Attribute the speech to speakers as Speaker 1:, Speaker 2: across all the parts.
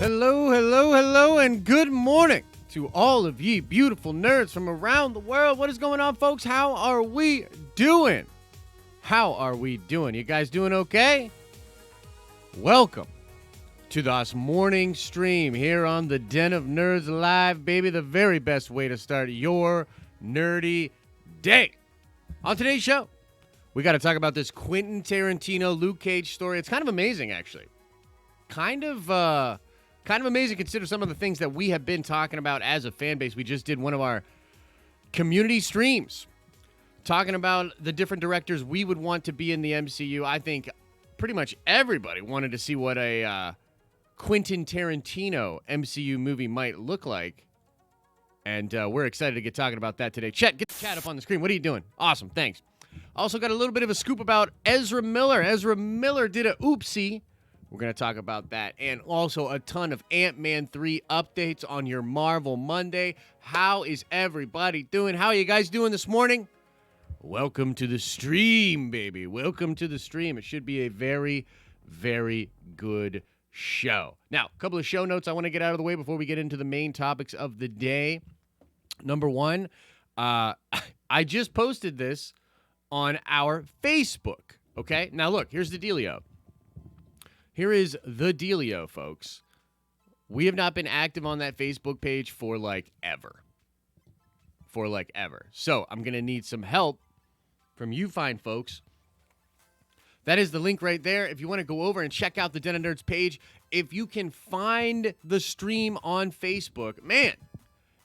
Speaker 1: Hello, hello, hello, and good morning to all of ye beautiful nerds from around the world. What is going on, folks? How are we doing? How are we doing? You guys doing okay? Welcome to this morning stream here on the Den of Nerds Live, baby. The very best way to start your nerdy day. On today's show, we got to talk about this Quintin Tarantino Luke Cage story. It's kind of amazing, actually. Kind of amazing, consider some of the things that we have been talking about as a fan base. We just did one of our community streams talking about the different directors we would want to be in the MCU. I think pretty much everybody wanted to see what a Quintin Tarantino MCU movie might look like. And we're excited to get talking about that today. Chet, get the chat up on the screen. What are you doing? Awesome, thanks. Also got a little bit of a scoop about Ezra Miller. Ezra Miller did a oopsie. We're going to talk about that, and also a ton of Ant-Man 3 updates on your Marvel Monday. How is everybody doing? How are you guys doing this morning? Welcome to the stream, baby. Welcome to the stream. It should be a very, very good show. Now, a couple of show notes I want to get out of the way before we get into the main topics of the day. Number one, I just posted this on our Facebook, okay? Now, look, here's the dealio. Here is the dealio, folks. We have not been active on that Facebook page for ever. So I'm going to need some help from you fine folks. That is the link right there. If you want to go over and check out the Den of Nerds page, if you can find the stream on Facebook, man,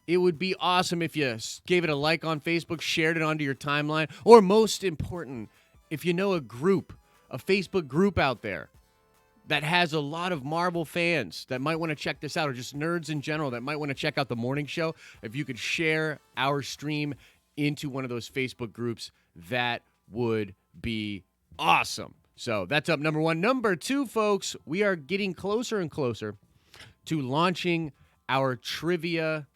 Speaker 1: it would be awesome if you gave it a like on Facebook, shared it onto your timeline, or most important, if you know a Facebook group out there that has a lot of Marvel fans that might want to check this out, or just nerds in general that might want to check out the morning show, if you could share our stream into one of those Facebook groups, that would be awesome. So that's up number one. Number two, folks, we are getting closer and closer to launching our trivia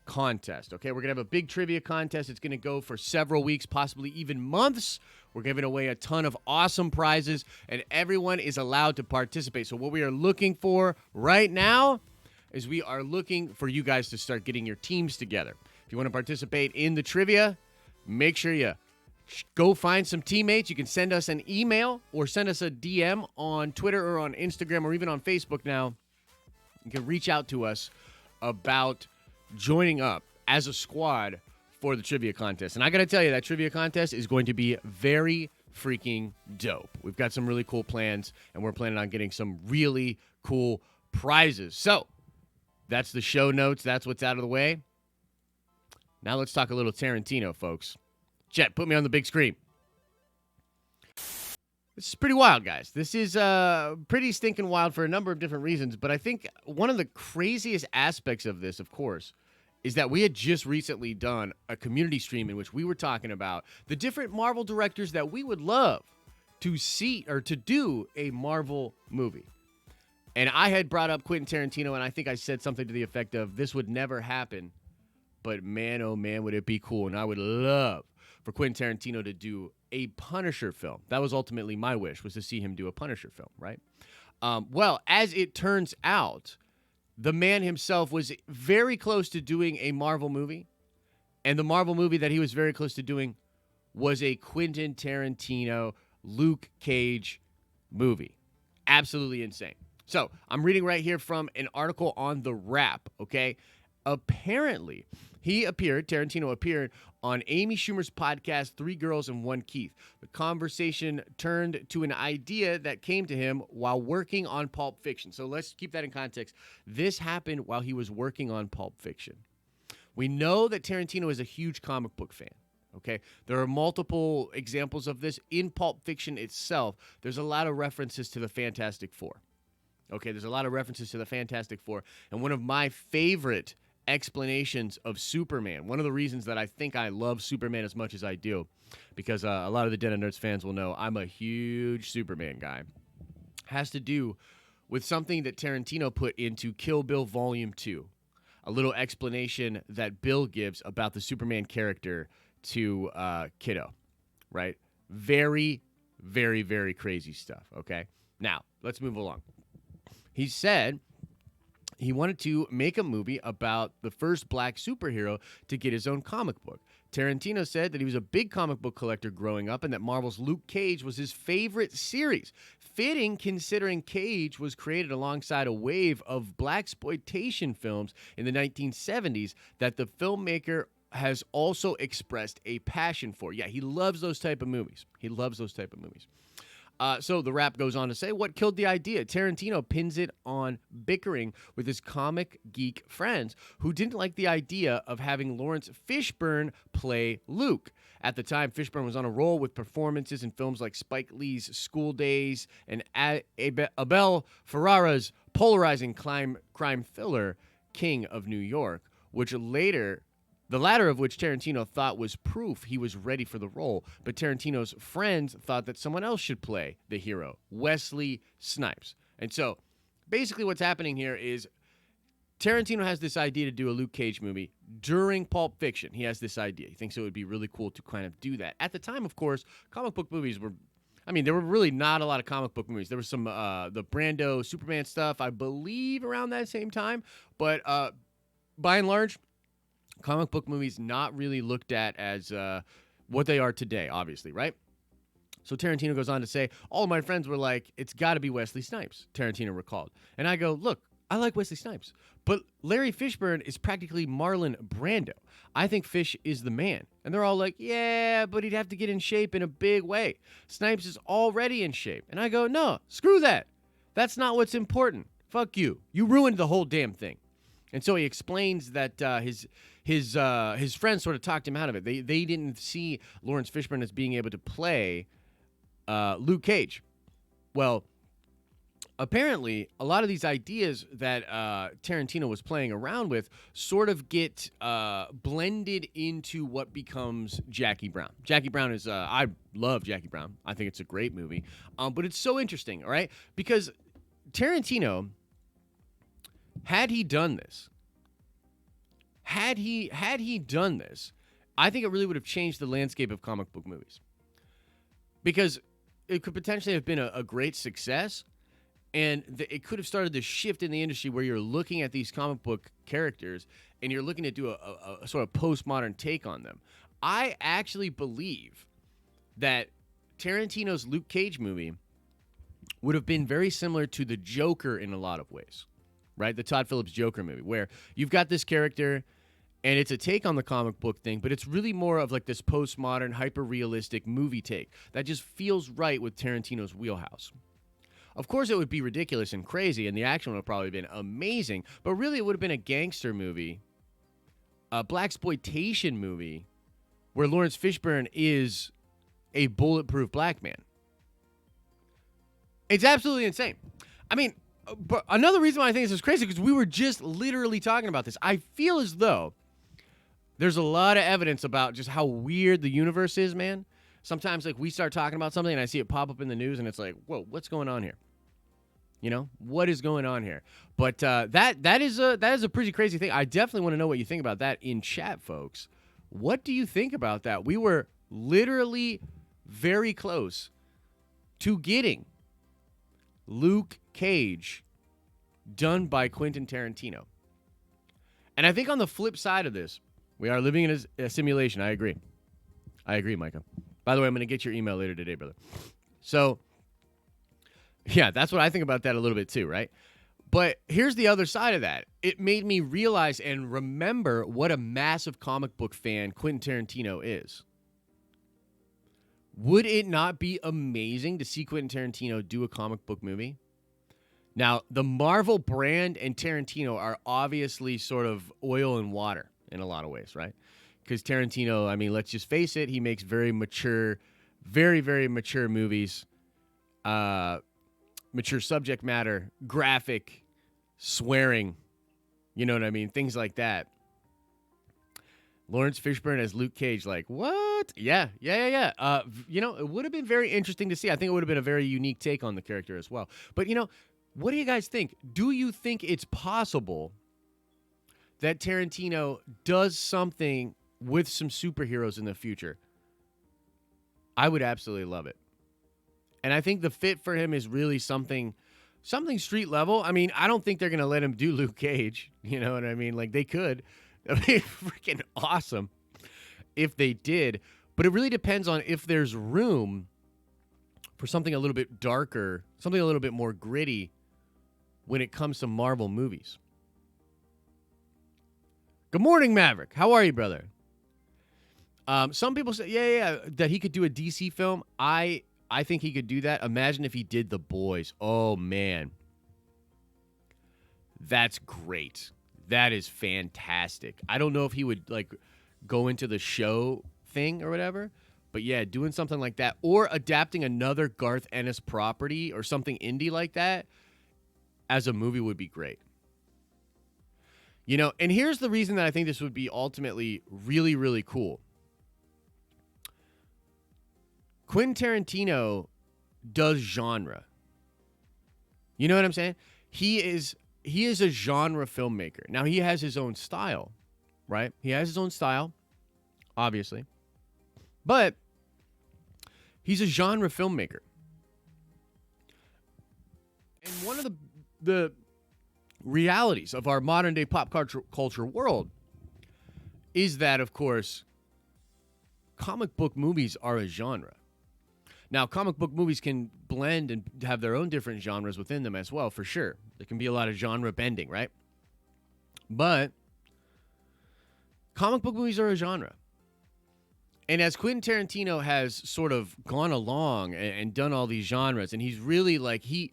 Speaker 1: contest. Okay, we're going to have a big trivia contest. It's going to go for several weeks, possibly even months. We're giving away a ton of awesome prizes, and everyone is allowed to participate. So what we are looking for right now is we are looking for you guys to start getting your teams together. If you want to participate in the trivia, make sure you go find some teammates. You can send us an email or send us a DM on Twitter or on Instagram or even on Facebook now. You can reach out to us about joining up as a squad for the trivia contest. And I got to tell you, that trivia contest is going to be very freaking dope. We've got some really cool plans, and we're planning on getting some really cool prizes. So that's the show notes. That's what's out of the way. Now let's talk a little Tarantino, folks. Jet, put me on the big screen. This is pretty wild, guys. This is pretty stinking wild for a number of different reasons, but I think one of the craziest aspects of this, of course, is that we had just recently done a community stream in which we were talking about the different Marvel directors that we would love to see or to do a Marvel movie. And I had brought up Quintin Tarantino, and I think I said something to the effect of, this would never happen, but man, oh man, would it be cool. And I would love for Quintin Tarantino to do a Punisher film. That was ultimately my wish, was to see him do a Punisher film, right? Well, as it turns out, the man himself was very close to doing a Marvel movie, and the Marvel movie that he was very close to doing was a Quintin Tarantino, Luke Cage movie. Absolutely insane. So I'm reading right here from an article on The Wrap, okay? Apparently, Tarantino appeared on Amy Schumer's podcast, Three Girls and One Keith. The conversation turned to an idea that came to him while working on Pulp Fiction. So let's keep that in context. This happened while he was working on Pulp Fiction. We know that Tarantino is a huge comic book fan. Okay, there are multiple examples of this in Pulp Fiction itself. There's a lot of references to the Fantastic Four. Okay, there's a lot of references to the Fantastic Four. And one of my favorite explanations of Superman, one of the reasons that I think I love Superman as much as I do, because a lot of the Den of Nerds fans will know I'm a huge Superman guy, has to do with something that Tarantino put into Kill Bill Volume 2. A little explanation that Bill gives about the Superman character to Kiddo, right? Very, very, very crazy stuff, okay? Now, let's move along. He said he wanted to make a movie about the first black superhero to get his own comic book. Tarantino said that he was a big comic book collector growing up and that Marvel's Luke Cage was his favorite series. Fitting, considering Cage was created alongside a wave of blaxploitation films in the 1970s that the filmmaker has also expressed a passion for. Yeah, he loves those type of movies. So the rap goes on to say, what killed the idea? Tarantino pins it on bickering with his comic geek friends who didn't like the idea of having Lawrence Fishburne play Luke. At the time, Fishburne was on a roll with performances in films like Spike Lee's School Days and Abel Ferrara's polarizing crime thriller King of New York, the latter of which Tarantino thought was proof he was ready for the role, but Tarantino's friends thought that someone else should play the hero, Wesley Snipes. And so, basically what's happening here is Tarantino has this idea to do a Luke Cage movie during Pulp Fiction. He has this idea. He thinks it would be really cool to kind of do that. At the time, of course, comic book movies there were really not a lot of comic book movies. There was some, the Brando Superman stuff, I believe, around that same time, but by and large, comic book movies not really looked at as what they are today, obviously, right? So Tarantino goes on to say, all of my friends were like, it's got to be Wesley Snipes, Tarantino recalled. And I go, look, I like Wesley Snipes, but Larry Fishburne is practically Marlon Brando. I think Fish is the man. And they're all like, yeah, but he'd have to get in shape in a big way. Snipes is already in shape. And I go, no, screw that. That's not what's important. Fuck you. You ruined the whole damn thing. And so he explains that his friends sort of talked him out of it. They didn't see Lawrence Fishburne as being able to play Luke Cage. Well, apparently, a lot of these ideas that Tarantino was playing around with sort of get blended into what becomes Jackie Brown. Jackie Brown is, I love Jackie Brown. I think it's a great movie. But it's so interesting, all right? Because Tarantino, had he done this, I think it really would have changed the landscape of comic book movies. Because it could potentially have been a great success, and it could have started this shift in the industry where you're looking at these comic book characters and you're looking to do a sort of postmodern take on them. I actually believe that Tarantino's Luke Cage movie would have been very similar to the Joker in a lot of ways, right? The Todd Phillips Joker movie, where you've got this character and it's a take on the comic book thing, but it's really more of like this postmodern, hyper-realistic movie take that just feels right with Tarantino's wheelhouse. Of course, it would be ridiculous and crazy, and the action would have probably been amazing, but really it would have been a gangster movie, a blaxploitation movie, where Lawrence Fishburne is a bulletproof black man. It's absolutely insane. I mean, but another reason why I think this is crazy, because we were just literally talking about this. I feel as though there's a lot of evidence about just how weird the universe is, man. Sometimes, like, we start talking about something and I see it pop up in the news and it's like, whoa, what's going on here? You know, what is going on here? But that is a pretty crazy thing. I definitely want to know what you think about that in chat, folks. What do you think about that? We were literally very close to getting Luke Cage done by Quintin Tarantino. And I think on the flip side of this, we are living in a simulation. I agree, Micah. By the way, I'm going to get your email later today, brother. So, yeah, that's what I think about that a little bit too, right? But here's the other side of that. It made me realize and remember what a massive comic book fan Quentin Tarantino is. Would it not be amazing to see Quentin Tarantino do a comic book movie? Now, the Marvel brand and Tarantino are obviously sort of oil and water in a lot of ways, right? Because Tarantino, I mean, let's just face it, he makes very mature, very, very mature movies, mature subject matter, graphic, swearing, you know what I mean? Things like that. Lawrence Fishburne as Luke Cage, like, what? Yeah. It would have been very interesting to see. I think it would have been a very unique take on the character as well. But, what do you guys think? Do you think it's possible that Tarantino does something with some superheroes in the future? I would absolutely love it. And I think the fit for him is really something Something street level. I mean, I don't think they're going to let him do Luke Cage. You know what I mean? Like, they could. That'd be freaking awesome if they did. But it really depends on if there's room for something a little bit darker, something a little bit more gritty when it comes to Marvel movies. Good morning, Maverick. How are you, brother? Some people say, yeah, that he could do a DC film. I think he could do that. Imagine if he did The Boys. Oh, man. That's great. That is fantastic. I don't know if he would, like, go into the show thing or whatever, but, yeah, doing something like that or adapting another Garth Ennis property or something indie like that as a movie would be great. You know, and here's the reason that I think this would be ultimately really, really cool. Quentin Tarantino does genre. You know what I'm saying? He is a genre filmmaker. Now, he has his own style, right? He has his own style, obviously. But he's a genre filmmaker. And one of the realities of our modern day pop culture world is that, of course, comic book movies are a genre. Now, comic book movies can blend and have their own different genres within them as well, for sure. There can be a lot of genre bending, right? But comic book movies are a genre. And as Quentin Tarantino has sort of gone along and done all these genres, and he's really like, he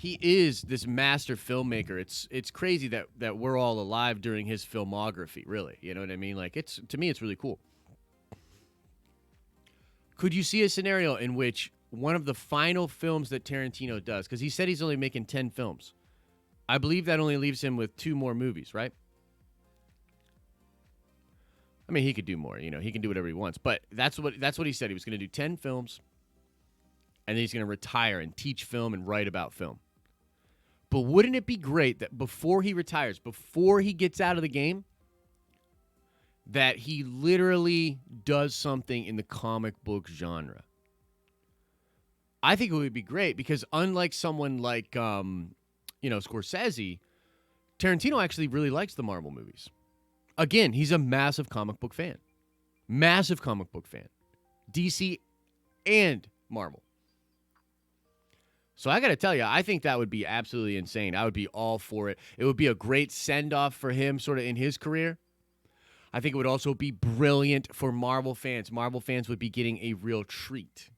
Speaker 1: is this master filmmaker. It's crazy that we're all alive during his filmography, really. You know what I mean? Like, to me, it's really cool. Could you see a scenario in which one of the final films that Tarantino does, because he said he's only making 10 films. I believe that only leaves him with 2 more movies, right? I mean, he could do more. You know, he can do whatever he wants. But that's what he said. He was going to do 10 films, and then he's going to retire and teach film and write about film. But wouldn't it be great that before he retires, before he gets out of the game, that he literally does something in the comic book genre? I think it would be great because unlike someone like, Scorsese, Tarantino actually really likes the Marvel movies. Again, he's a massive comic book fan. Massive comic book fan. DC and Marvel. So I got to tell you, I think that would be absolutely insane. I would be all for it. It would be a great send-off for him sort of in his career. I think it would also be brilliant for Marvel fans. Marvel fans would be getting a real treat.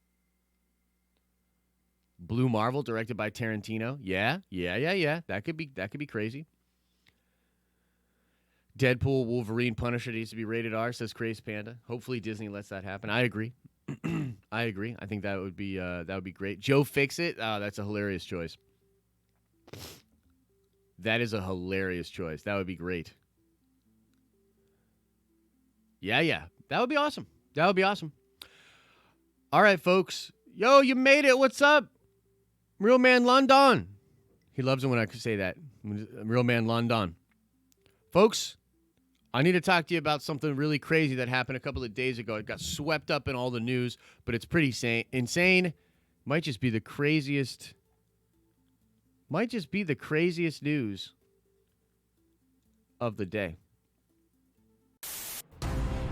Speaker 1: Blue Marvel, directed by Tarantino. Yeah. That could be crazy. Deadpool, Wolverine, Punisher needs to be rated R, says Crazy Panda. Hopefully Disney lets that happen. I agree. I agree. I think that would be great. Joe Fixit. Oh, that's a hilarious choice. That is a hilarious choice. That would be great. Yeah. That would be awesome. All right, folks. Yo, you made it. What's up? Real Man London. He loves it when I say that. Real Man London. Folks, I need to talk to you about something really crazy that happened a couple of days ago. It got swept up in all the news, but it's pretty insane. Might just be the craziest news of the day.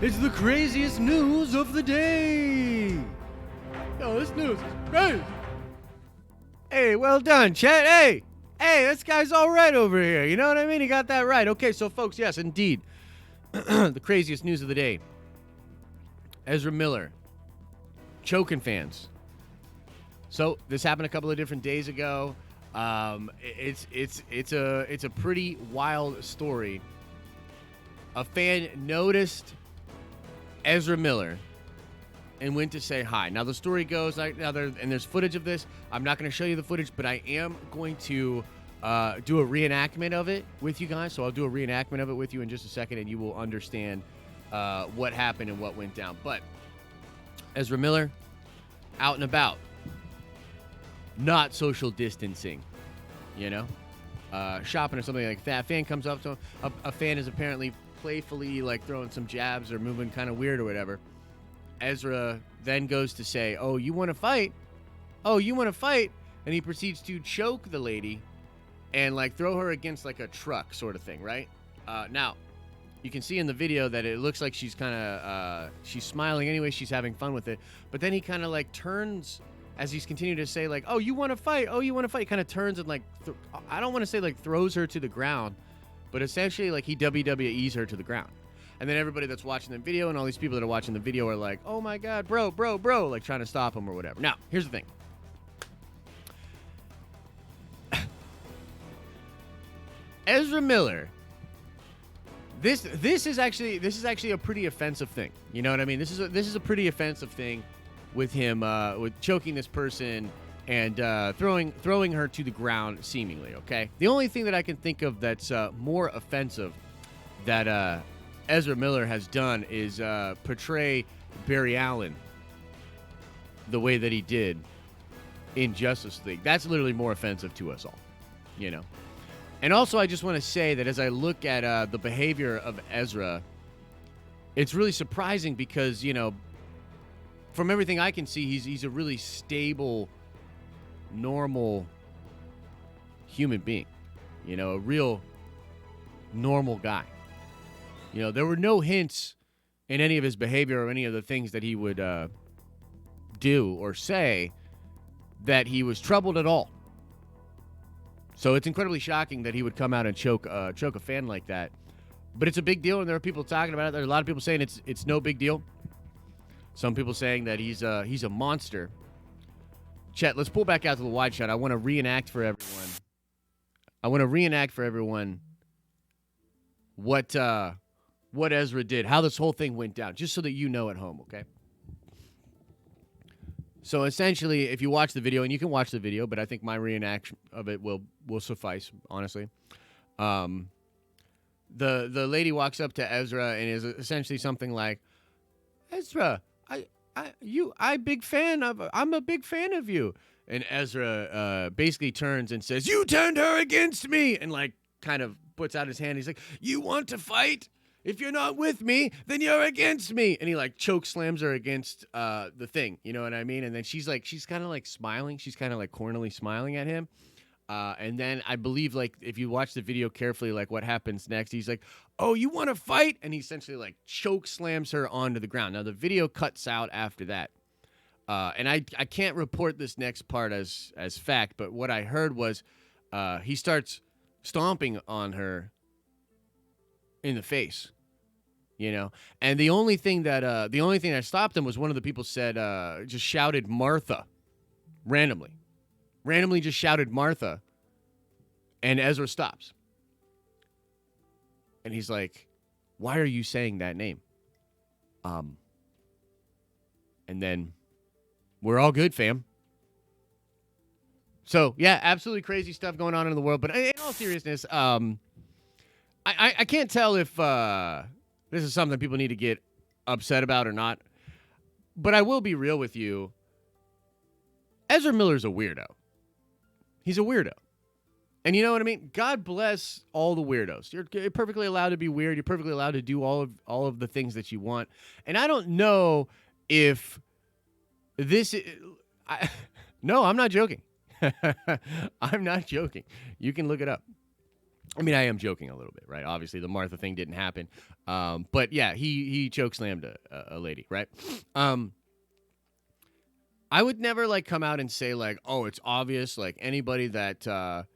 Speaker 1: It's the craziest news of the day. Yo, this news is crazy. Hey, well done, Chet. Hey, this guy's all right over here. You know what I mean? He got that right. Okay, so folks, yes, indeed. The craziest news of the day. Ezra Miller choking fans. So this happened a couple of different days ago. It's a pretty wild story. A fan noticed Ezra Miller and went to say hi. Now the story goes and there's footage of this. I'm not going to show you the footage, but I am going to do a reenactment of it with you guys. So I'll do a reenactment of it with you in just a second, and you will understand what happened and what went down. But Ezra Miller, out and about, not social distancing, shopping or something like that. A fan comes up to him. A fan is apparently playfully like throwing some jabs or moving kind of weird or whatever. Ezra then goes to say, "Oh, you want to fight? and he proceeds to choke the lady and like throw her against like a truck sort of thing, right? Now, you can see in the video that it looks like she's kind of she's smiling anyway, she's having fun with it. But then he kind of like turns as he's continuing to say like, "Oh, you want to fight? Oh, you want to fight?" Kind of turns and like I don't want to say like throws her to the ground, but essentially like he WWE's her to the ground. And then everybody that's watching the video and all these people that are watching the video are like, "Oh my God, bro, like trying to stop him or whatever." Now, here's the thing. Ezra Miller. This is actually a pretty offensive thing. You know what I mean? This is a pretty offensive thing with him with choking this person and throwing her to the ground seemingly. Okay. The only thing that I can think of that's more offensive that Ezra Miller has done is portray Barry Allen the way that he did in Justice League. That's literally more offensive to us all. You know. And also, I just want to say that as I look at the behavior of Ezra, it's really surprising because, you know, from everything I can see, he's a really stable, normal human being. You know, a real normal guy. You know, there were no hints in any of his behavior or any of the things that he would do or say that he was troubled at all. So it's incredibly shocking that he would come out and choke a fan like that. But it's a big deal, and there are people talking about it. There are a lot of people saying it's no big deal. Some people saying that he's a monster. Chet, let's pull back out to the wide shot. I want to reenact for everyone what Ezra did, how this whole thing went down, just so that you know at home, okay? So essentially, if you watch the video, and you can watch the video, but I think my reenaction of it will suffice, honestly. The lady walks up to Ezra and is essentially something like, "Ezra, I'm a big fan of you." And Ezra basically turns and says, "You turned her against me," and like kind of puts out his hand. He's like, "You want to fight? If you're not with me, then you're against me." And he like choke slams her against the thing. You know what I mean? And then she's kind of like smiling. She's kind of like cornily smiling at him. And then I believe like if you watch the video carefully, like what happens next, he's like, "Oh, you want to fight?" And he essentially like choke slams her onto the ground. Now the video cuts out after that. And I can't report this next part as fact, but what I heard was he starts stomping on her in the face, you know, and the only thing that stopped him was one of the people said just shouted Martha randomly just shouted Martha, and Ezra stops, and he's like, "Why are you saying that name?" And then we're all good, fam. So yeah, absolutely crazy stuff going on in the world. But in all seriousness, I can't tell if this is something people need to get upset about or not. But I will be real with you. Ezra Miller's a weirdo. He's a weirdo. And you know what I mean? God bless all the weirdos. You're perfectly allowed to be weird. You're perfectly allowed to do all of the things that you want. And I don't know if this is... No, I'm not joking. I'm not joking. You can look it up. I mean, I am joking a little bit, right? Obviously, the Martha thing didn't happen. But yeah, he chokeslammed a lady, right? I would never like come out and say like, "Oh, it's obvious." Like anybody that that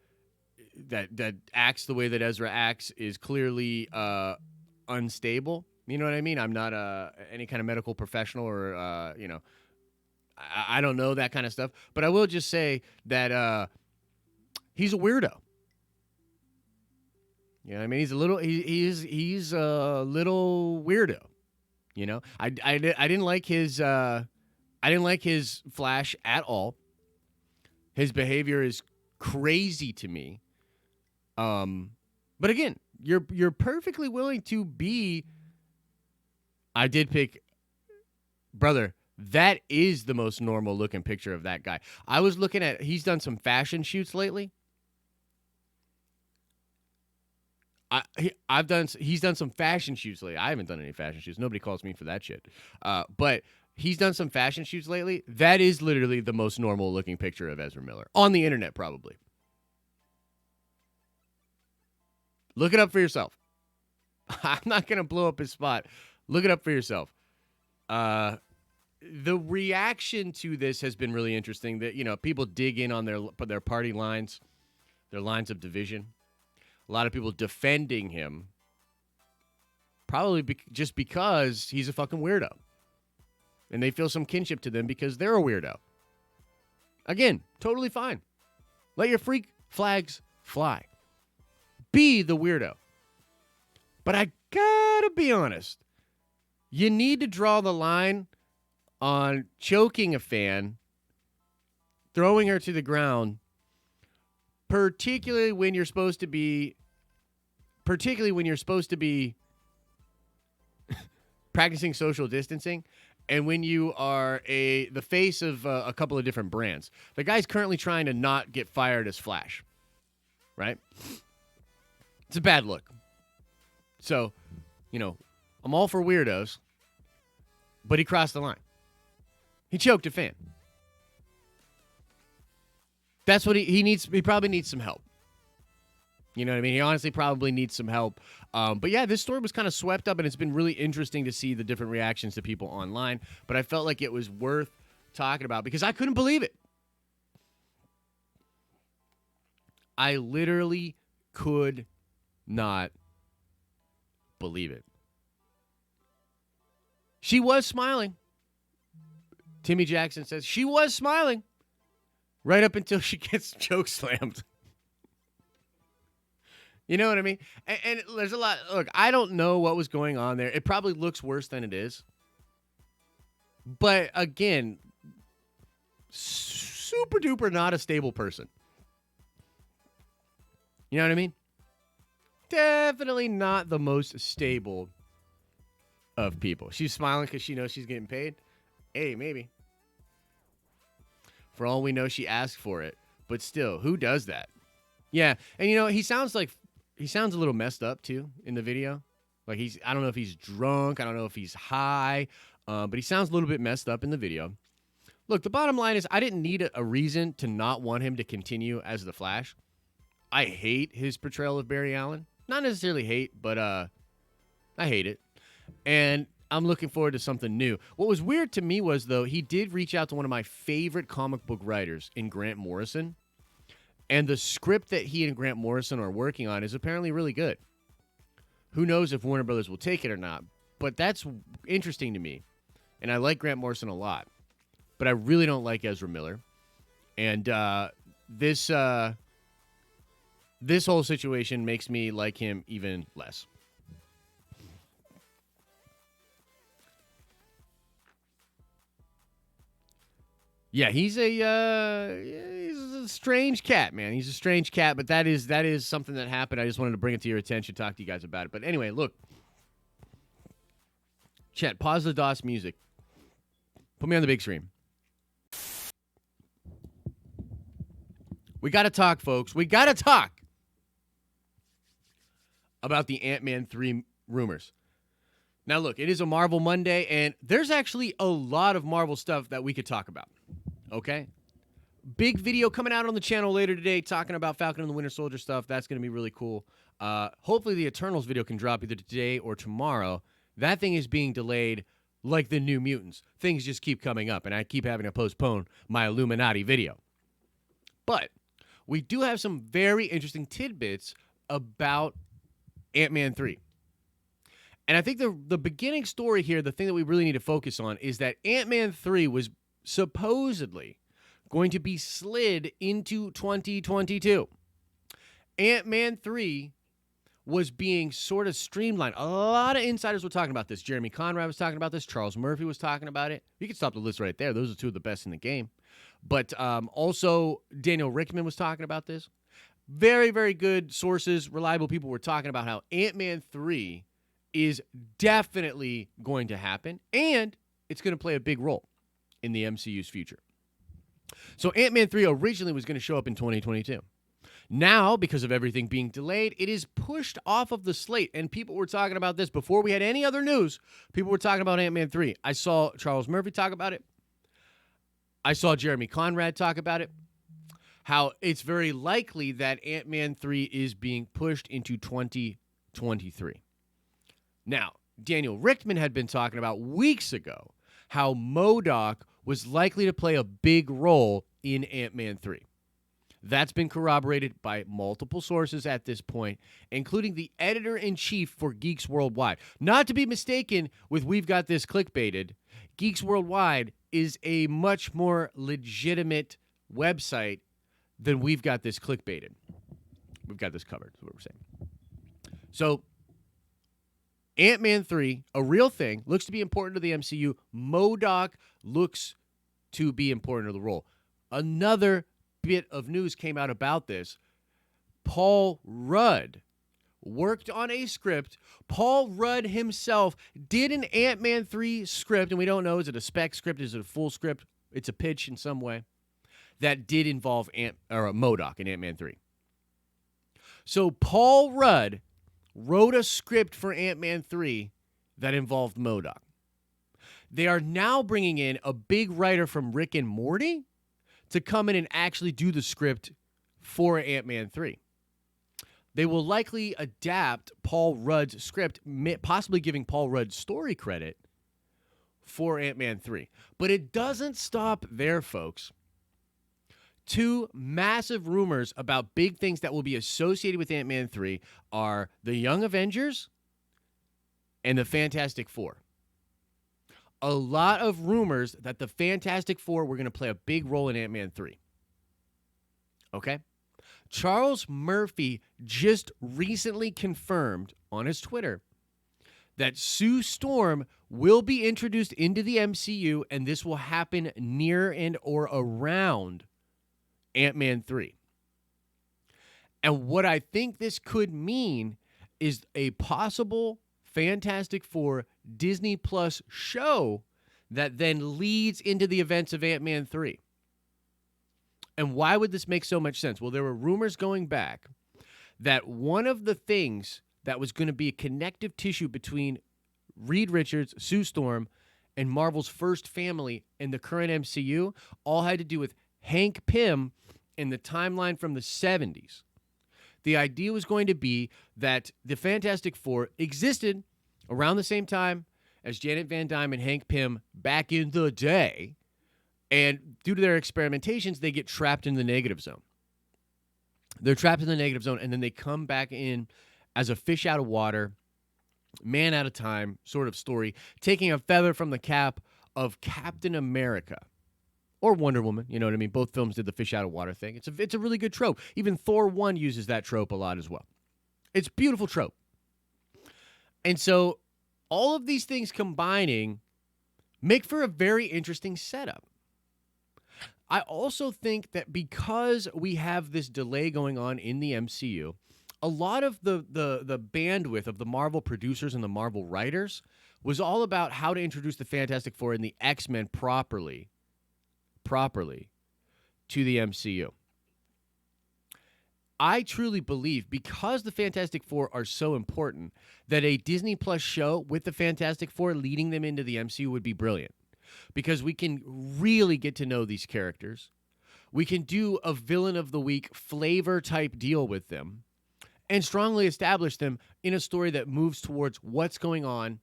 Speaker 1: acts the way that Ezra acts is clearly unstable. You know what I mean? I'm not any kind of medical professional or you know, I don't know that kind of stuff. But I will just say that he's a weirdo. You know what I mean? He's a little weirdo. You know, I didn't like his Flash at all. His behavior is crazy to me. But again, you're perfectly willing to be. I did pick, brother. That is the most normal looking picture of that guy. I was looking at. He's done some fashion shoots lately. He's done some fashion shoots lately. I haven't done any fashion shoots. Nobody calls me for that shit. But he's done some fashion shoots lately. That is literally the most normal looking picture of Ezra Miller on the internet, probably. Look it up for yourself. I'm not going to blow up his spot. Look it up for yourself. The reaction to this has been really interesting. That, you know, people dig in on their party lines, their lines of division. A lot of people defending him, probably just because he's a fucking weirdo. And they feel some kinship to them because they're a weirdo. Again, totally fine. Let your freak flags fly. Be the weirdo. But I gotta be honest. You need to draw the line on choking a fan, throwing her to the ground, particularly when you're supposed to be practicing social distancing, and when you are the face of a couple of different brands. The guy's currently trying to not get fired as Flash, right? It's a bad look. So, you know, I'm all for weirdos, but he crossed the line. He choked a fan. That's what he needs. He probably needs some help. You know what I mean? He honestly probably needs some help. But yeah, this story was kind of swept up, and it's been really interesting to see the different reactions to people online. But I felt like it was worth talking about because I couldn't believe it. I literally could not believe it. She was smiling. Timmy Jackson says she was smiling right up until she gets choke slammed. You know what I mean? And there's a lot. Look, I don't know what was going on there. It probably looks worse than it is. But again, super duper not a stable person. You know what I mean? Definitely not the most stable of people. She's smiling because she knows she's getting paid. Hey, maybe. For all we know, she asked for it. But still, who does that? Yeah, and you know, he sounds a little messed up too in the video. Like I don't know if he's drunk, I don't know if he's high, but he sounds a little bit messed up in the video. Look, the bottom line is I didn't need a reason to not want him to continue as the Flash. I hate his portrayal of Barry Allen. Not necessarily hate, but I hate it. And I'm looking forward to something new. What was weird to me was, though, he did reach out to one of my favorite comic book writers in Grant Morrison. And the script that he and Grant Morrison are working on is apparently really good. Who knows if Warner Brothers will take it or not. But that's interesting to me. And I like Grant Morrison a lot. But I really don't like Ezra Miller. And this whole situation makes me like him even less. Yeah, he's a strange cat, man. He's a strange cat, but that is something that happened. I just wanted to bring it to your attention, talk to you guys about it. But anyway, look. Chat, pause the DOS music. Put me on the big screen. We got to talk, folks. We got to talk about the Ant-Man 3 rumors. Now, look, it is a Marvel Monday, and there's actually a lot of Marvel stuff that we could talk about. Okay? Big video coming out on the channel later today talking about Falcon and the Winter Soldier stuff. That's going to be really cool. Hopefully the Eternals video can drop either today or tomorrow. That thing is being delayed like the New Mutants. Things just keep coming up, and I keep having to postpone my Illuminati video. But we do have some very interesting tidbits about Ant-Man 3. And I think the beginning story here, the thing that we really need to focus on, is that Ant-Man 3 was supposedly going to be slid into 2022. Ant-Man 3 was being sort of streamlined. A lot of insiders were talking about this. Jeremy Conrad was talking about this. Charles Murphy was talking about it. You can stop the list right there. Those are two of the best in the game. But also Daniel Rickman was talking about this. Very, very good sources, reliable people were talking about how Ant-Man 3 is definitely going to happen, and it's going to play a big role in the MCU's future. So Ant-Man 3 originally was going to show up in 2022. Now, because of everything being delayed, it is pushed off of the slate. And people were talking about this before we had any other news. People were talking about Ant-Man 3. I saw Charles Murphy talk about it. I saw Jeremy Conrad talk about it. How it's very likely that Ant-Man 3 is being pushed into 2023. Now, Daniel Richtman had been talking about weeks ago how MODOK was likely to play a big role in Ant-Man 3. That's been corroborated by multiple sources at this point, including the editor-in-chief for Geeks Worldwide. Not to be mistaken with We've Got This Clickbaited, Geeks Worldwide is a much more legitimate website than We've Got This Clickbaited. We've got this covered, is what we're saying. So, Ant-Man 3, a real thing, looks to be important to the MCU. MODOK looks to be important to the role. Another bit of news came out about this. Paul Rudd worked on a script. Paul Rudd himself did an Ant-Man 3 script, and we don't know, is it a spec script? Is it a full script? It's a pitch in some way. That did involve MODOK in Ant-Man 3. So Paul Rudd wrote a script for Ant-Man 3 that involved MODOK. They are now bringing in a big writer from Rick and Morty to come in and actually do the script for Ant-Man 3. They will likely adapt Paul Rudd's script, possibly giving Paul Rudd story credit for Ant-Man 3. But it doesn't stop there, folks. Two massive rumors about big things that will be associated with Ant-Man 3 are the Young Avengers and the Fantastic Four. A lot of rumors that the Fantastic Four were going to play a big role in Ant-Man 3. Okay? Charles Murphy just recently confirmed on his Twitter that Sue Storm will be introduced into the MCU, and this will happen near and or around Ant-Man 3. And what I think this could mean is a possible Fantastic Four Disney Plus show that then leads into the events of Ant-Man 3. And why would this make so much sense? Well, there were rumors going back that one of the things that was going to be a connective tissue between Reed Richards, Sue Storm, and Marvel's first family in the current MCU all had to do with Hank Pym in the timeline from the 70s. The idea was going to be that the Fantastic Four existed around the same time as Janet Van Dyne and Hank Pym back in the day, and due to their experimentations, they get trapped in the negative zone. They're trapped in the negative zone, and then they come back in as a fish out of water, man out of time sort of story, taking a feather from the cap of Captain America. Or Wonder Woman, you know what I mean? Both films did the fish out of water thing. It's a really good trope. Even Thor 1 uses that trope a lot as well. It's a beautiful trope. And so all of these things combining make for a very interesting setup. I also think that because we have this delay going on in the MCU, a lot of the bandwidth of the Marvel producers and the Marvel writers was all about how to introduce the Fantastic Four and the X-Men properly to the MCU. I truly believe, because the Fantastic Four are so important, that a Disney Plus show with the Fantastic Four leading them into the MCU would be brilliant. Because we can really get to know these characters. We can do a villain of the week flavor type deal with them and strongly establish them in a story that moves towards what's going on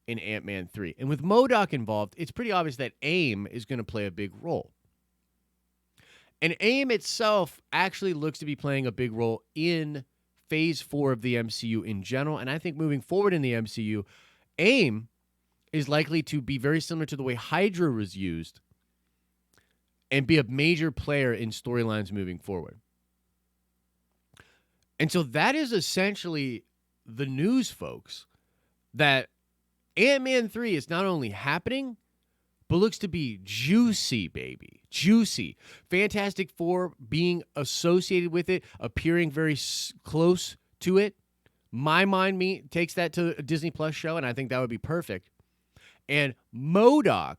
Speaker 1: in Ant-Man 3. And with MODOK involved, it's pretty obvious that AIM is going to play a big role. And AIM itself actually looks to be playing a big role in Phase 4 of the MCU in general. And I think moving forward in the MCU, AIM is likely to be very similar to the way Hydra was used and be a major player in storylines moving forward. And so that is essentially the news, folks, that Ant-Man 3 is not only happening, but looks to be juicy, baby. Juicy. Fantastic Four being associated with it, appearing very close to it. My mind takes that to a Disney Plus show, and I think that would be perfect. And MODOK,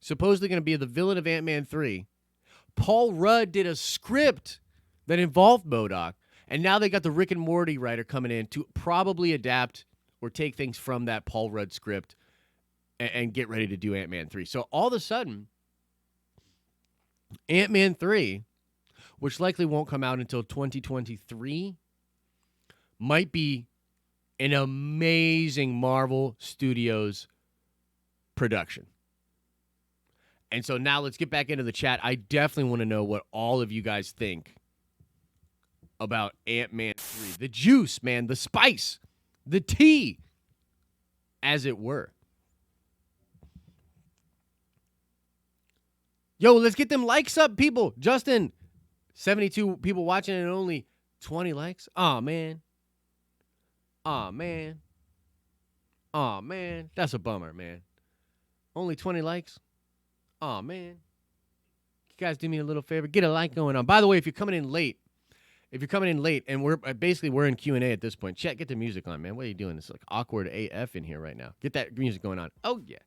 Speaker 1: supposedly going to be the villain of Ant-Man 3. Paul Rudd did a script that involved MODOK. And now they got the Rick and Morty writer coming in to probably adapt or take things from that Paul Rudd script and get ready to do Ant-Man 3. So all of a sudden, Ant-Man 3, which likely won't come out until 2023, might be an amazing Marvel Studios production. And so now let's get back into the chat. I definitely want to know what all of you guys think about Ant-Man 3. The juice, man, the spice, the tea, as it were. Yo, let's get them likes up, people. Justin, 72 people watching and only 20 likes. Aw, man. Aw, man. Aw, man. That's a bummer, man. Only 20 likes? Aw, man. You guys do me a little favor. Get a like going on. By the way, if you're coming in late, and we're in Q&A at this point, chat, get the music on, man. What are you doing? It's like awkward AF in here right now. Get that music going on. Oh, yeah.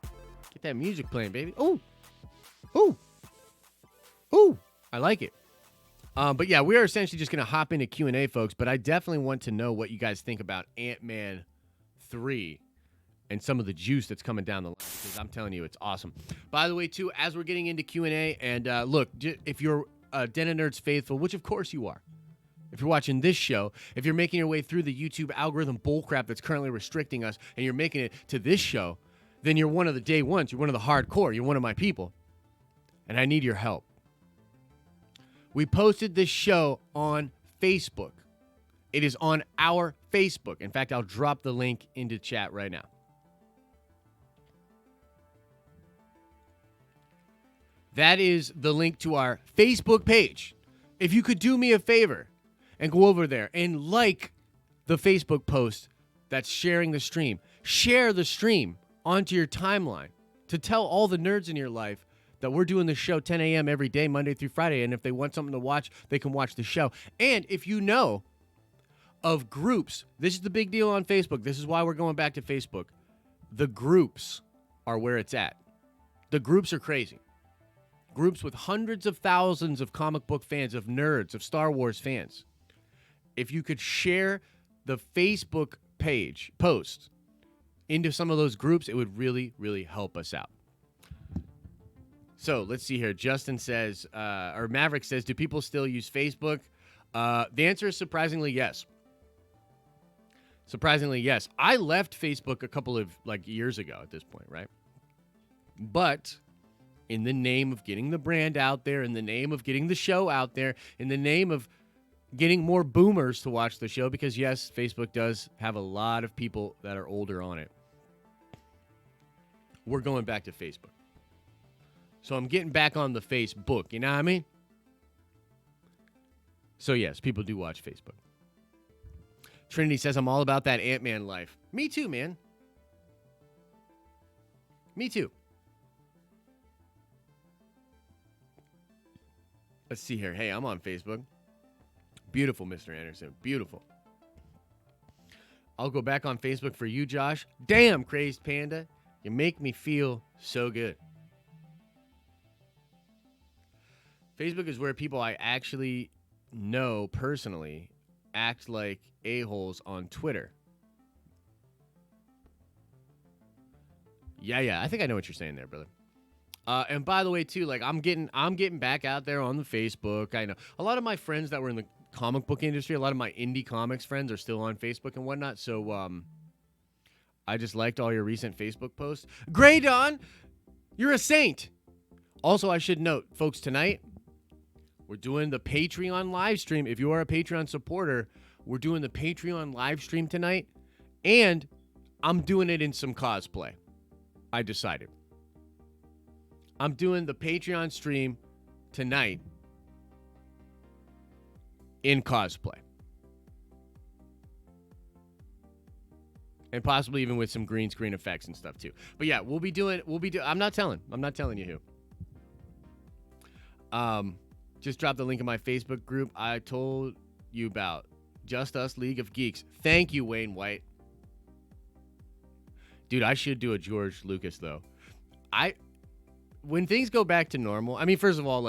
Speaker 1: Get that music playing, baby. Ooh. Ooh. Ooh. I like it. But yeah, we are essentially just going to hop into Q&A, folks. But I definitely want to know what you guys think about Ant-Man 3 and some of the juice that's coming down the line. Because I'm telling you, it's awesome. By the way, too, as we're getting into Q&A, and look, if you're Den of Nerds faithful, which of course you are, if you're watching this show, if you're making your way through the YouTube algorithm bullcrap that's currently restricting us, and you're making it to this show, then you're one of the day ones. You're one of the hardcore. You're one of my people. And I need your help. We posted this show on Facebook. It is on our Facebook. In fact, I'll drop the link into chat right now. That is the link to our Facebook page. If you could do me a favor and go over there and like the Facebook post that's sharing the stream. Share the stream onto your timeline to tell all the nerds in your life that we're doing the show 10 a.m. every day, Monday through Friday. And if they want something to watch, they can watch the show. And if you know of groups, this is the big deal on Facebook. This is why we're going back to Facebook. The groups are where it's at. The groups are crazy. Groups with hundreds of thousands of comic book fans, of nerds, of Star Wars fans. If you could share the Facebook page post into some of those groups, it would really, really help us out. So let's see here. Justin says, or Maverick says, do people still use Facebook? The answer is surprisingly yes. Surprisingly yes. I left Facebook a couple of years ago at this point, right? But in the name of getting the brand out there, in the name of getting the show out there, in the name of getting more boomers to watch the show, because yes, Facebook does have a lot of people that are older on it. We're going back to Facebook. So I'm getting back on the Facebook, you know what I mean? So yes, people do watch Facebook. Trinity says, I'm all about that Ant-Man life. Me too, man. Me too. Let's see here. Hey, I'm on Facebook. Beautiful, Mr. Anderson. Beautiful. I'll go back on Facebook for you, Josh. Damn, Crazed Panda. You make me feel so good. Facebook is where people I actually know personally act like a-holes on Twitter. Yeah. I think I know what you're saying there, brother. And by the way, too, I'm getting back out there on the Facebook. I know a lot of my friends that were in the comic book industry, a lot of my indie comics friends are still on Facebook and whatnot. So I just liked all your recent Facebook posts. Grey Dawn, you're a saint. Also, I should note, folks, tonight we're doing the Patreon live stream. If you are a Patreon supporter, we're doing the Patreon live stream tonight, and I'm doing it in some cosplay. I decided. I'm doing the Patreon stream tonight in cosplay. And possibly even with some green screen effects and stuff too. But yeah, we'll be doing I'm not telling you who. Just dropped the link in my Facebook group I told you about. Just Us League of Geeks. Thank you, Wayne White. Dude, I should do a George Lucas though. When things go back to normal, I mean, first of all,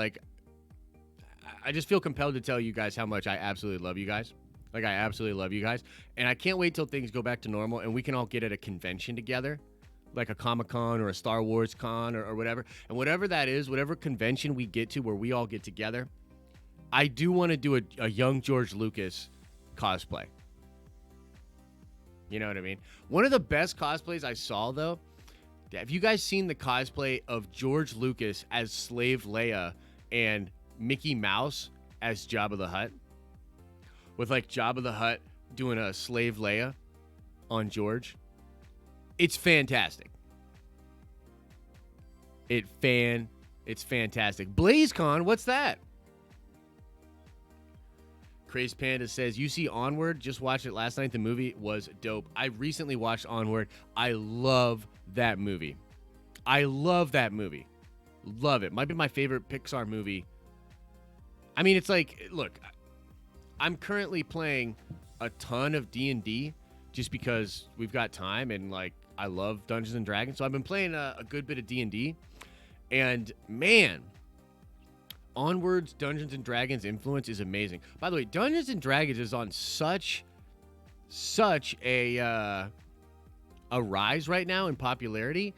Speaker 1: I just feel compelled to tell you guys how much I absolutely love you guys. Like, I absolutely love you guys. And I can't wait till things go back to normal and we can all get at a convention together, like a Comic-Con or a Star Wars con or whatever. And whatever that is, whatever convention we get to where we all get together, I do want to do a young George Lucas cosplay. You know what I mean? One of the best cosplays I saw, though, have you guys seen the cosplay of George Lucas as Slave Leia and Mickey Mouse as Jabba the Hutt? With like Jabba the Hutt doing a Slave Leia on George. It's fantastic. It's fantastic. BlazeCon, what's that? Crazed Panda says, you see Onward? Just watched it last night. The movie was dope. I recently watched Onward. I love that movie. Love it. Might be my favorite Pixar movie. I mean, it's like, look, I'm currently playing a ton of D&D just because we've got time and, like, I love Dungeons & Dragons. So I've been playing a good bit of D&D. And, man, Onward's Dungeons & Dragons influence is amazing. By the way, Dungeons & Dragons is on such a rise right now in popularity.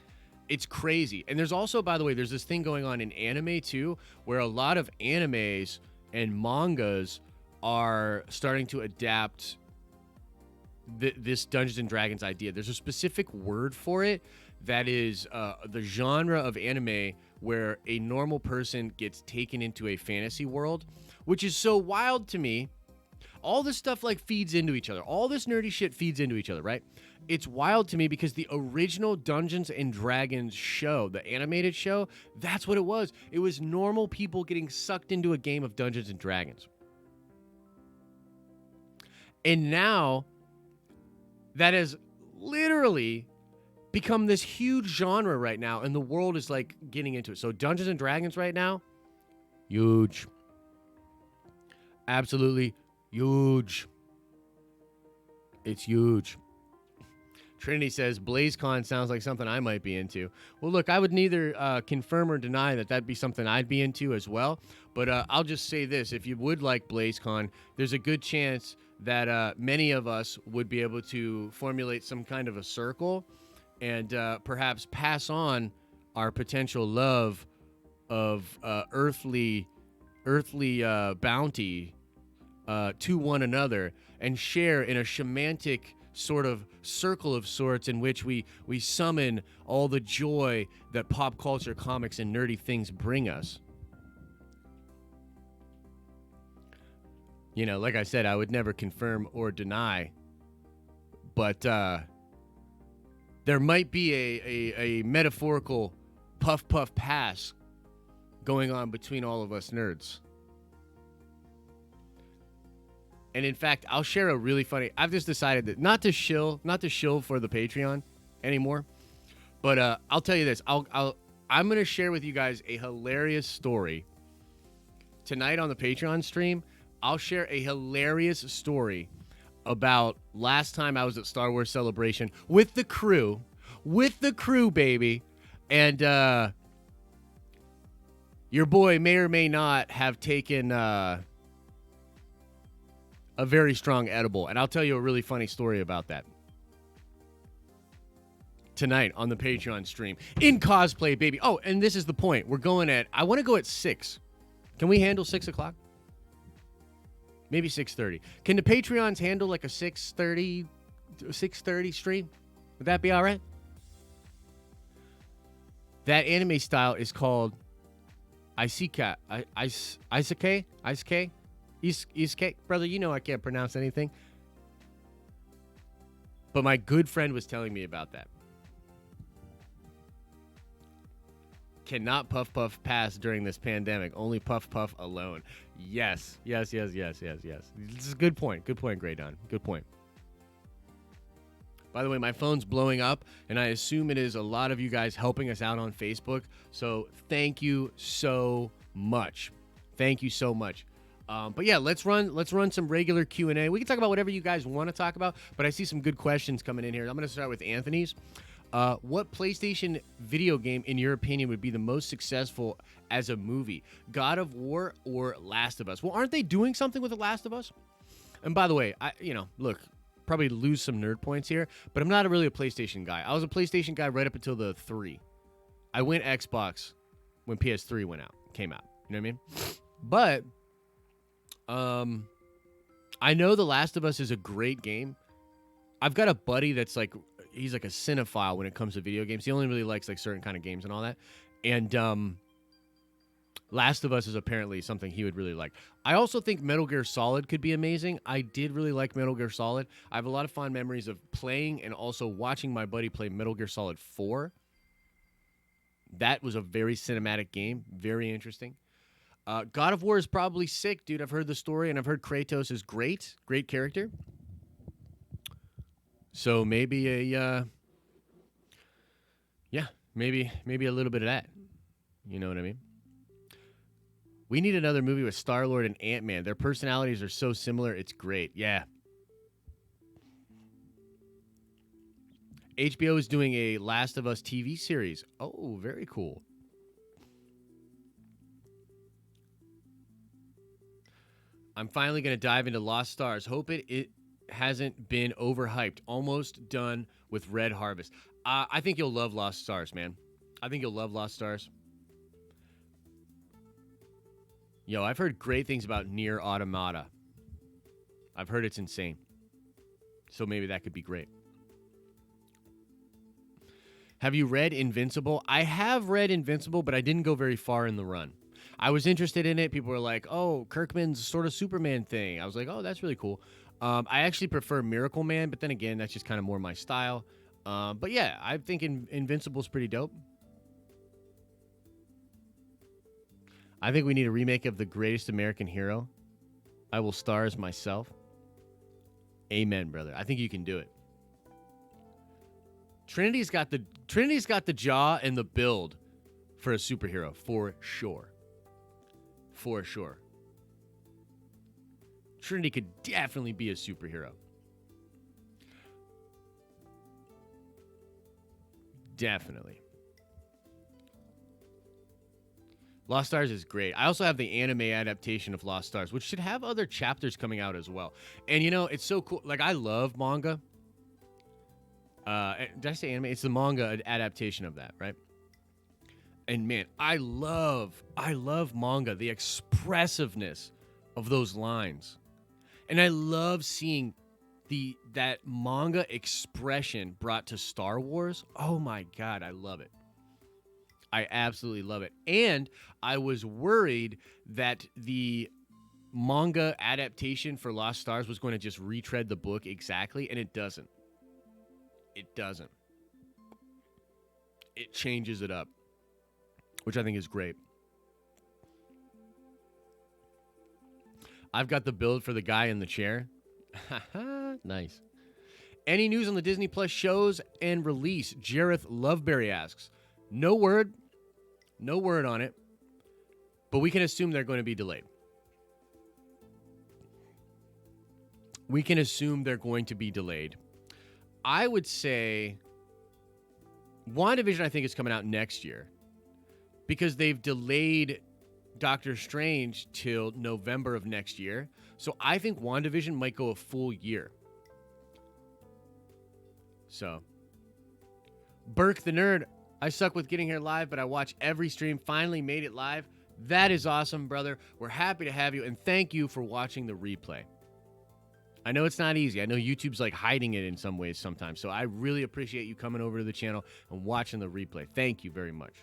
Speaker 1: It's crazy. And there's also, by the way, there's this thing going on in anime too, where a lot of animes and mangas are starting to adapt this Dungeons & Dragons idea. There's a specific word for it that is the genre of anime where a normal person gets taken into a fantasy world, which is so wild to me. All this stuff like feeds into each other. All this nerdy shit feeds into each other, right? It's wild to me because the original Dungeons & Dragons show, the animated show, that's what it was. It was normal people getting sucked into a game of Dungeons & Dragons. And now that has literally become this huge genre right now, and the world is like getting into it. So Dungeons & Dragons right now, huge. Absolutely huge. It's huge. Trinity says, BlazeCon sounds like something I might be into. Well, look, I would neither confirm or deny that that'd be something I'd be into as well. But I'll just say this. If you would like BlazeCon, there's a good chance that many of us would be able to formulate some kind of a circle and perhaps pass on our potential love of earthly bounty to one another and share in a shamantic sort of circle of sorts in which we summon all the joy that pop culture, comics, and nerdy things bring us. You know, like I said, I would never confirm or deny, but there might be a metaphorical puff pass going on between all of us nerds. And in fact, I'll share a really funny. I've just decided that not to shill for the Patreon anymore. But I'll tell you this. I'm gonna share with you guys a hilarious story tonight on the Patreon stream. I'll share a hilarious story about last time I was at Star Wars Celebration with the crew, baby, and your boy may or may not have taken a very strong edible, and I'll tell you a really funny story about that tonight on the Patreon stream in cosplay, baby. Oh, and this is the point. I want to go at 6. Can we handle 6 o'clock? Maybe 6:30. Can the Patreons handle like a 6:30 stream? Would that be all right? That anime style is called Isekai. Isekai? Brother, you know I can't pronounce anything. But my good friend was telling me about that. Cannot puff pass during this pandemic. Only puff alone. Yes. This is a good point. Good point, Grey Don. Good point. By the way, my phone's blowing up, and I assume it is a lot of you guys helping us out on Facebook. So thank you so much. Thank you so much. But yeah, let's run some regular Q&A. We can talk about whatever you guys want to talk about, but I see some good questions coming in here. I'm going to start with Anthony's. What PlayStation video game, in your opinion, would be the most successful as a movie? God of War or Last of Us? Well, aren't they doing something with The Last of Us? And by the way, look, probably lose some nerd points here, but I'm not really a PlayStation guy. I was a PlayStation guy right up until the 3. I went Xbox when PS3 came out. You know what I mean? But I know The Last of Us is a great game. I've got a buddy that's like, he's like a cinephile when it comes to video games. He only really likes like certain kind of games and all that. And Last of Us is apparently something he would really like. I also think Metal Gear Solid could be amazing. I did really like Metal Gear Solid. I have a lot of fond memories of playing and also watching my buddy play Metal Gear Solid 4. That was a very cinematic game. Very interesting. God of War is probably sick, dude. I've heard the story, and I've heard Kratos is great. Great character. So maybe maybe a little bit of that. You know what I mean? We need another movie with Star-Lord and Ant-Man. Their personalities are so similar, it's great. Yeah. HBO is doing a Last of Us TV series. Oh, very cool. I'm finally going to dive into Lost Stars. Hope it hasn't been overhyped. Almost done with Red Harvest. I think you'll love Lost Stars, man. I think you'll love Lost Stars. Yo, I've heard great things about Nier Automata. I've heard it's insane. So maybe that could be great. Have you read Invincible? I have read Invincible, but I didn't go very far in the run. I was interested in it. People were like, oh, Kirkman's sort of Superman thing. I was like, oh, that's really cool. I actually prefer Miracle Man, but then again, that's just kind of more my style. But yeah, I think Invincible's pretty dope. I think we need a remake of The Greatest American Hero. I will star as myself. Amen, brother. I think you can do it. Trinity's got the jaw and the build for a superhero, for sure. For sure. Trinity could definitely be a superhero. Definitely. Lost Stars is great. I also have the anime adaptation of Lost Stars, which should have other chapters coming out as well. And, you know, it's so cool. Like, I love manga. Did I say anime? It's the manga adaptation of that, right? And, man, I love manga, the expressiveness of those lines. And I love seeing that manga expression brought to Star Wars. Oh, my God, I love it. I absolutely love it. And I was worried that the manga adaptation for Lost Stars was going to just retread the book exactly, and it doesn't. It doesn't. It changes it up, which I think is great. I've got the build for the guy in the chair. Nice. Any news on the Disney Plus shows and release? Jareth Loveberry asks. No word on it, but we can assume they're going to be delayed. I would say WandaVision, I think, is coming out next year because they've delayed Doctor Strange till November of next year. So I think WandaVision might go a full year. So, Burke the Nerd, I suck with getting here live, but I watch every stream. Finally made it live. That is awesome, brother. We're happy to have you, and thank you for watching the replay. I know it's not easy. I know YouTube's like hiding it in some ways sometimes, so I really appreciate you coming over to the channel and watching the replay. Thank you very much.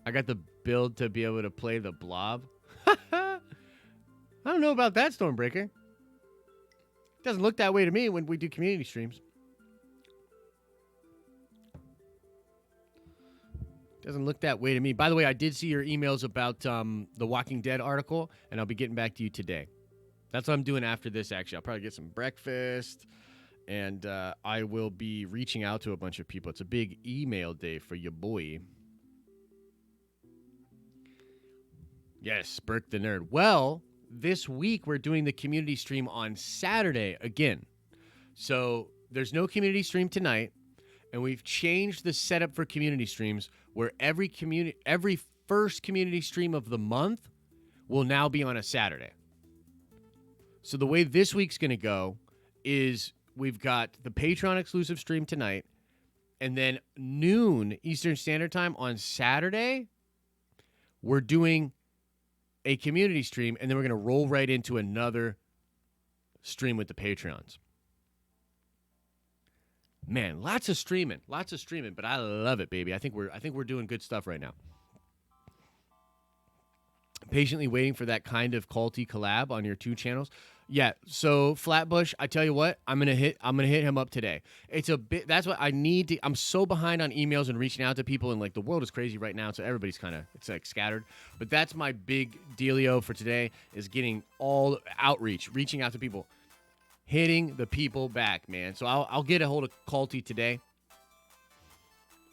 Speaker 1: I got the build to be able to play the Blob. I don't know about that, Stormbreaker. Doesn't look that way to me when we do community streams. Doesn't look that way to me. By the way, I did see your emails about the Walking Dead article, and I'll be getting back to you today. That's what I'm doing after this, actually. I'll probably get some breakfast, and I will be reaching out to a bunch of people. It's a big email day for your boy. Yes, Burke the Nerd. Well, this week we're doing the community stream on Saturday again. So there's no community stream tonight, and we've changed the setup for community streams where every first community stream of the month will now be on a Saturday. So the way this week's going to go is we've got the Patreon exclusive stream tonight, and then noon Eastern Standard Time on Saturday, we're doing a community stream, and then we're going to roll right into another stream with the Patreons. Man, lots of streaming, but I love it, baby. I think we're doing good stuff right now. Patiently waiting for that kind of culty collab on your two channels. Yeah, so Flatbush, I tell you what, I'm gonna hit him up today. It's a bit. That's what I need to. I'm so behind on emails and reaching out to people, and like the world is crazy right now, so everybody's it's like scattered. But that's my big dealio for today is getting all outreach, reaching out to people, hitting the people back, man. So I'll get a hold of Culty today,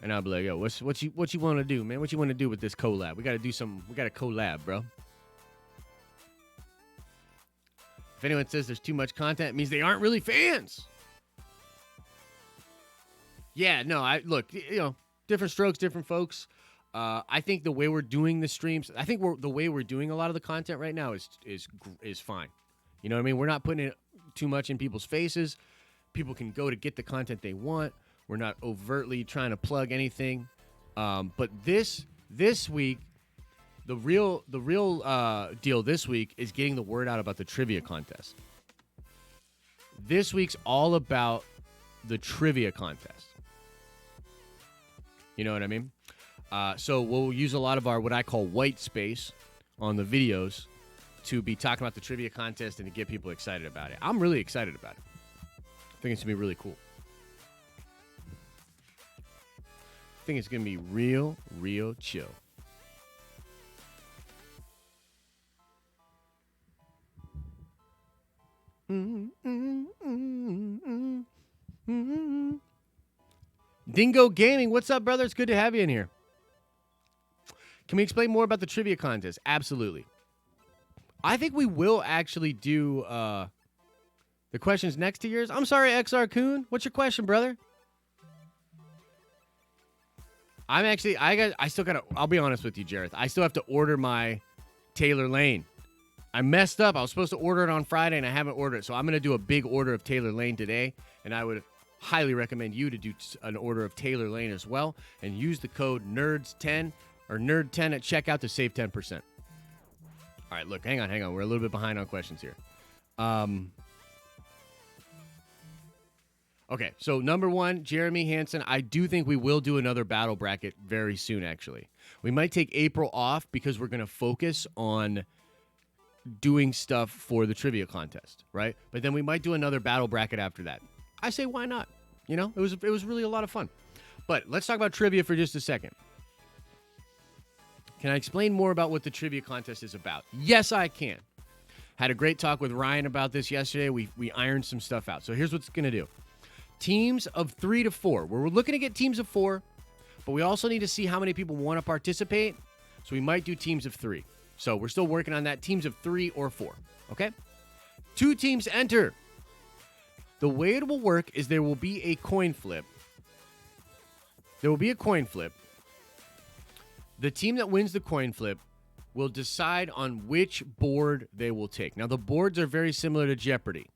Speaker 1: and I'll be like, yo, what you want to do, man? What you want to do with this collab? We got to do some. We got to collab, bro. If anyone says there's too much content, it means they aren't really fans. Yeah, no, look, different strokes, different folks. I think the way we're doing the streams, I think the way we're doing a lot of the content right now is fine. You know what I mean? We're not putting it too much in people's faces. People can go to get the content they want. We're not overtly trying to plug anything. But this week, the real deal this week is getting the word out about the trivia contest. This week's all about the trivia contest. You know what I mean? So we'll use a lot of our what I call white space on the videos to be talking about the trivia contest and to get people excited about it. I'm really excited about it. I think it's going to be really cool. I think it's going to be real chill. Dingo Gaming, what's up, brother? It's good to have you in here. Can we explain more about the trivia contest? Absolutely. I think we will actually do the questions next to yours. I'm sorry, XR Coon. What's your question, brother? I'll be honest with you, Jareth. I still have to order my Taylor Lane. I messed up. I was supposed to order it on Friday, and I haven't ordered it. So I'm going to do a big order of Taylor Lane today, and I would highly recommend you to do an order of Taylor Lane as well, and use the code NERDS10 or NERD10 at checkout to save 10%. All right, look, hang on. We're a little bit behind on questions here. Okay, so number one, Jeremy Hansen. I do think we will do another battle bracket very soon, actually. We might take April off because we're going to focus on doing stuff for the trivia contest, right? But then we might do another battle bracket after that. I say, why not? You know, it was really a lot of fun. But let's talk about trivia for just a second. Can I explain more about what the trivia contest is about? Yes, I can. Had a great talk with Ryan about this yesterday. We ironed some stuff out. So here's what's going to do. Teams of 3 to 4. We're looking to get teams of 4, but we also need to see how many people want to participate. So we might do teams of 3. So we're still working on that. Teams of 3 or 4. Okay? 2 teams enter. The way it will work is there will be a coin flip. The team that wins the coin flip will decide on which board they will take. Now, the boards are very similar to Jeopardy.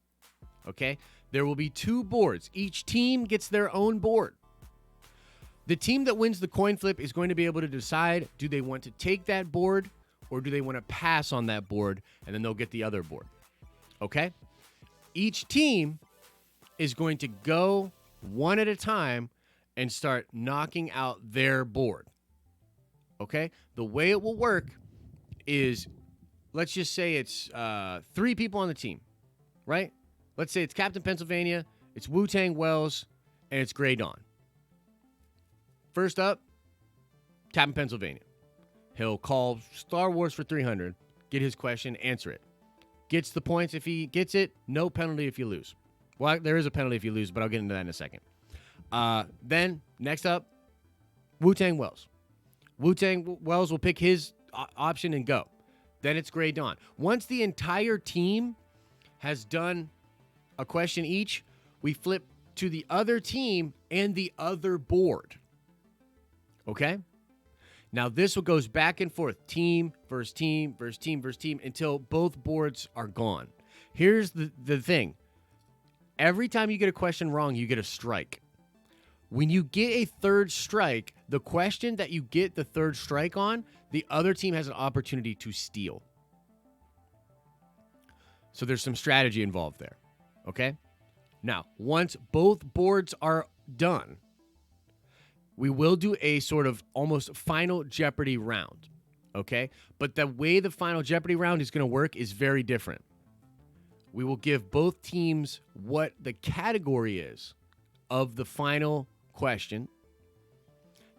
Speaker 1: Okay? There will be 2 boards. Each team gets their own board. The team that wins the coin flip is going to be able to decide, do they want to take that board or do they want to pass on that board, and then they'll get the other board. Okay? Each team is going to go one at a time and start knocking out their board. Okay? The way it will work is, let's just say it's 3 people on the team, right? Let's say it's Captain Pennsylvania, it's Wu-Tang Wells, and it's Grey Dawn. First up, Captain Pennsylvania. He'll call Star Wars for 300, get his question, answer it. Gets the points if he gets it, no penalty if you lose. Well, there is a penalty if you lose, but I'll get into that in a second. Then, next up, Wu-Tang Wells. Wu-Tang Wells will pick his option and go. Then it's Grey Dawn. Once the entire team has done a question each, we flip to the other team and the other board. Okay? Now, this one goes back and forth, team versus team versus team versus team, until both boards are gone. Here's the thing. Every time you get a question wrong, you get a strike. When you get a third strike, the question that you get the third strike on, the other team has an opportunity to steal. So there's some strategy involved there. Okay? Now, once both boards are done, we will do a sort of almost Final Jeopardy round, okay? But the way the Final Jeopardy round is going to work is very different. We will give both teams what the category is of the final question.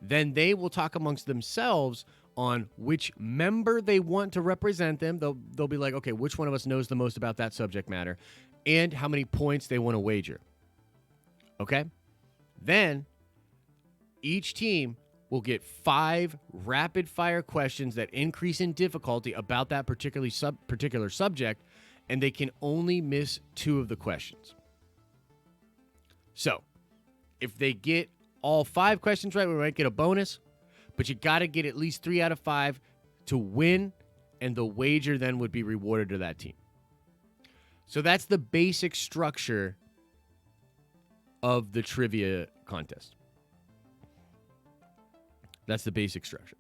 Speaker 1: Then they will talk amongst themselves on which member they want to represent them. They'll be like, okay, which one of us knows the most about that subject matter, and how many points they want to wager. Okay? Then each team will get 5 rapid-fire questions that increase in difficulty about that particular subject, and they can only miss 2 of the questions. So, if they get all 5 questions right, we might get a bonus, but you got to get at least 3 out of 5 to win, and the wager then would be rewarded to that team. So that's the basic structure of the trivia contest. That's the basic structure.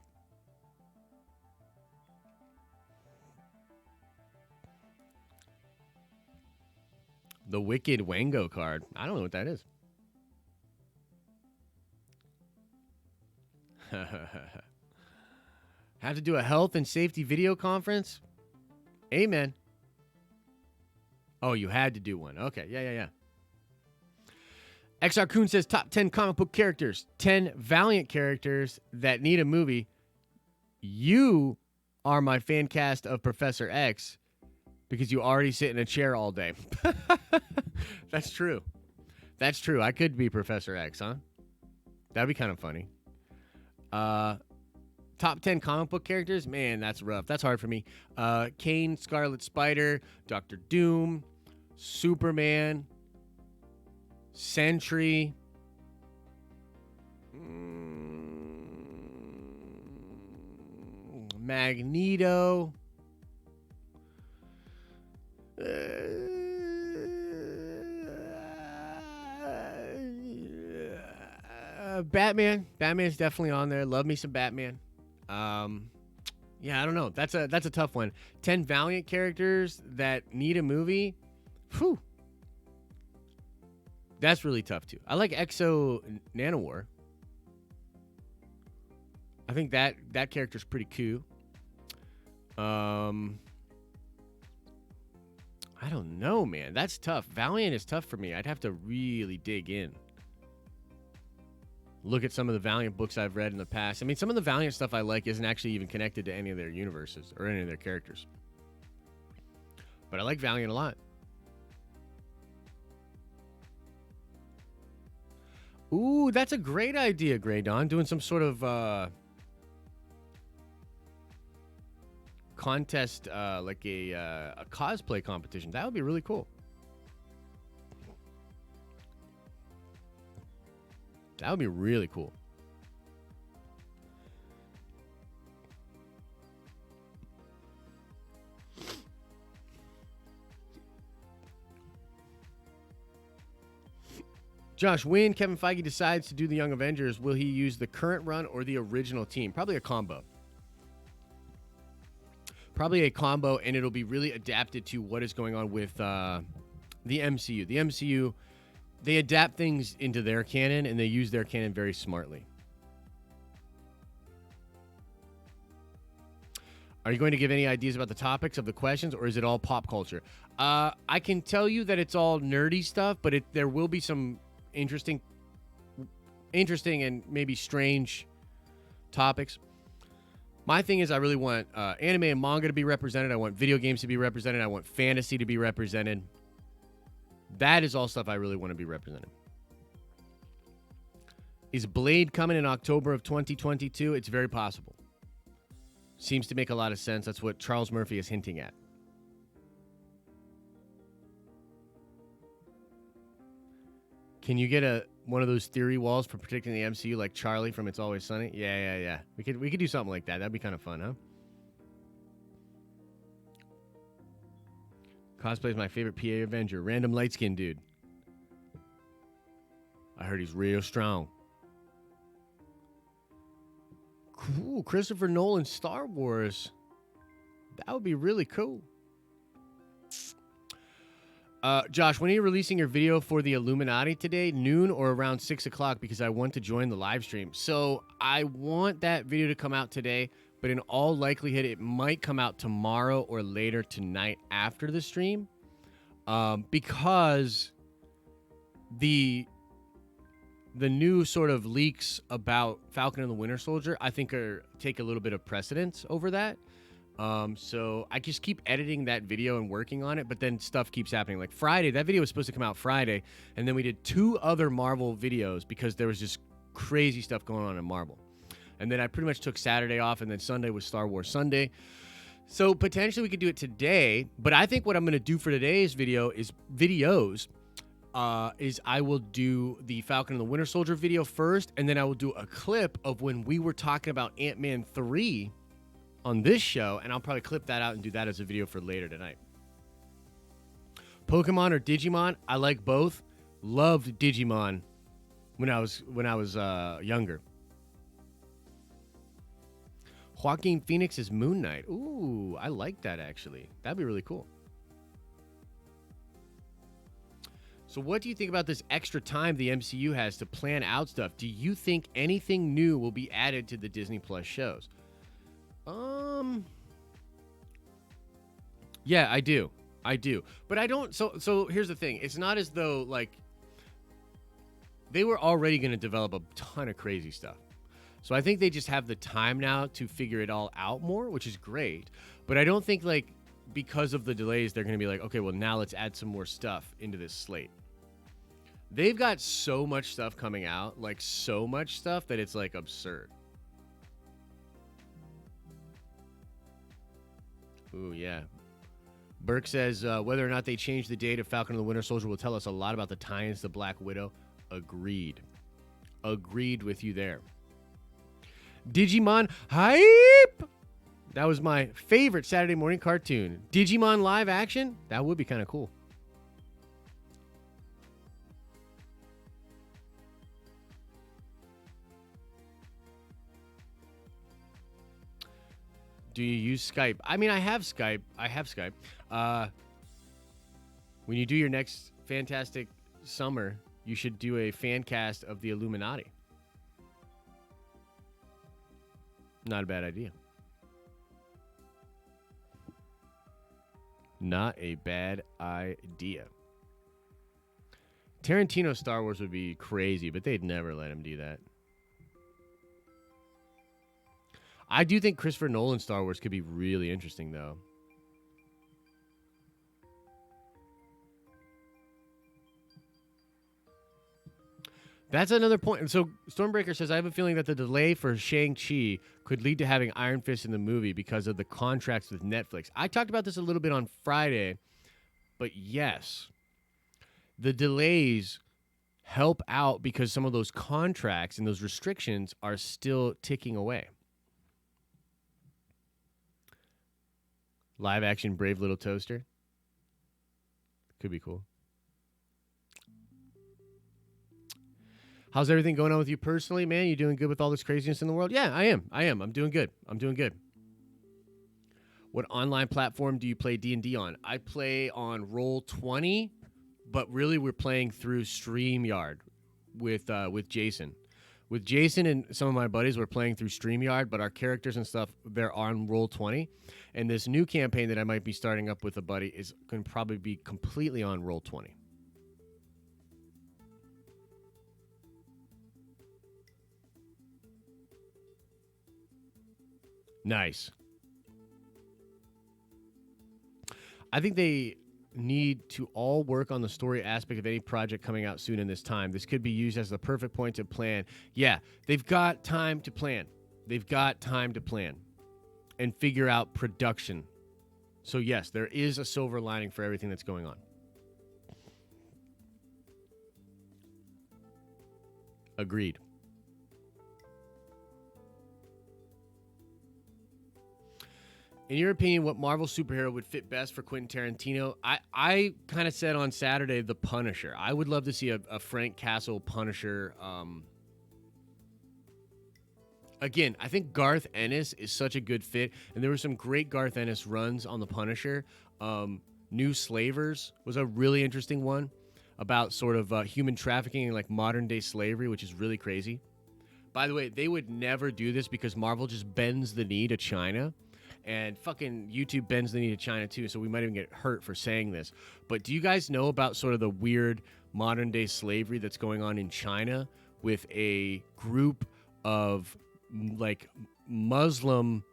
Speaker 1: The Wicked Wango card. I don't know what that is. Have to do a health and safety video conference? Amen. Oh, you had to do one. Okay, yeah. XR Coon says top 10 comic book characters, 10 Valiant characters that need a movie. You are my fan cast of Professor X because you already sit in a chair all day. That's true. That's true. I could be Professor X, huh? That'd be kind of funny. Top 10 comic book characters? Man, that's rough. That's hard for me. Kane, Scarlet Spider, Doctor Doom, Superman, Sentry, Magneto, Batman. Batman's definitely on there. Love me some Batman. Yeah, I don't know. That's a tough one. 10 Valiant characters that need a movie. Whew. That's really tough too. I like Exo Nanowar. I think that character's pretty cool. I don't know, man. That's tough. Valiant is tough for me. I'd have to really dig in. Look at some of the Valiant books I've read in the past. I mean, some of the Valiant stuff I like isn't actually even connected to any of their universes or any of their characters. But I like Valiant a lot. Ooh, that's a great idea, Grey Dawn. Doing some sort of contest, like a cosplay competition. That would be really cool. That would be really cool. Josh, when Kevin Feige decides to do the Young Avengers, will he use the current run or the original team? Probably a combo. Probably a combo, and it'll be really adapted to what is going on with the MCU. The MCU, they adapt things into their canon, and they use their canon very smartly. Are you going to give any ideas about the topics of the questions, or is it all pop culture? I can tell you that it's all nerdy stuff, but there will be some interesting and maybe strange topics. My thing is I really want anime and manga to be represented. I want video games to be represented. I want fantasy to be represented. That is all stuff I really want to be represented. Is Blade coming in October of 2022? It's very possible. Seems to make a lot of sense. That's what Charles Murphy is hinting at. Can you get one of those theory walls for predicting the MCU like Charlie from It's Always Sunny? Yeah. We could do something like that. That'd be kind of fun, huh? Cosplay is my favorite PA Avenger. Random light skinned dude. I heard he's real strong. Cool. Christopher Nolan Star Wars. That would be really cool. Josh, when are you releasing your video for the Illuminati today? Noon or around 6 o'clock? Because I want to join the live stream. So I want that video to come out today, but in all likelihood, it might come out tomorrow or later tonight after the stream. Because the new sort of leaks about Falcon and the Winter Soldier, I think take a little bit of precedence over that. So I just keep editing that video and working on it, but then stuff keeps happening. Like Friday, that video was supposed to come out Friday, and then we did 2 other Marvel videos because there was just crazy stuff going on in Marvel. And then I pretty much took Saturday off, and then Sunday was Star Wars Sunday. So potentially we could do it today, but I think what I'm going to do for today's video is I will do the Falcon and the Winter Soldier video first, and then I will do a clip of when we were talking about Ant-Man 3 on this show, and I'll probably clip that out and do that as a video for later tonight. Pokemon or Digimon? I like both. Loved Digimon when I was younger. Joaquin Phoenix is Moon Knight. Ooh, I like that actually. That'd be really cool. So what do you think about this extra time the MCU has to plan out stuff? Do you think anything new will be added to the Disney Plus shows? Yeah, I do. But I don't, so here's the thing. It's not as though, like, they were already going to develop a ton of crazy stuff. So I think they just have the time now to figure it all out more, which is great. But I don't think, like, because of the delays, they're going to be like, okay, well, now let's add some more stuff into this slate. They've got so much stuff coming out, like, so much stuff that it's, like, absurd. Ooh, yeah. Burke says, whether or not they change the date of Falcon and the Winter Soldier will tell us a lot about the tie-ins to Black Widow. Agreed. Agreed with you there. Digimon hype! That was my favorite Saturday morning cartoon. Digimon live action? That would be kind of cool. Do you use Skype? I mean, I have Skype. When you do your next Fantastic Summer, you should do a fan cast of the Illuminati. Not a bad idea. Not a bad idea. Tarantino Star Wars would be crazy, but they'd never let him do that. I do think Christopher Nolan Star Wars could be really interesting, though. That's another point. And so Stormbreaker says, I have a feeling that the delay for Shang-Chi could lead to having Iron Fist in the movie because of the contracts with Netflix. I talked about this a little bit on Friday, but yes, the delays help out because some of those contracts and those restrictions are still ticking away. Live action Brave Little Toaster. Could be cool. How's everything going on with you personally, man? You doing good with all this craziness in the world? Yeah, I am. I'm doing good. What online platform do you play D&D on? I play on Roll20, but really we're playing through StreamYard with Jason. With Jason and some of my buddies, we're playing through StreamYard, but our characters and stuff, they're on Roll20. And this new campaign that I might be starting up with a buddy is going to probably be completely on Roll20. Nice. I think they need to all work on the story aspect of any project coming out soon in this time. This could be used as the perfect point to plan. Yeah, they've got time to plan. And figure out production. So yes, there is a silver lining for everything that's going on. Agreed. In your opinion, what Marvel superhero would fit best for Quentin Tarantino? I kind of said on Saturday, The Punisher. I would love to see a Frank Castle Punisher. Again, I think Garth Ennis is such a good fit, and there were some great Garth Ennis runs on The Punisher. New Slavers was a really interesting one about sort of human trafficking and like modern day slavery, which is really crazy. By the way, they would never do this because Marvel just bends the knee to China. And fucking YouTube bends the knee to China too, so we might even get hurt for saying this. But do you guys know about sort of the weird modern day slavery that's going on in China with a group of like Muslim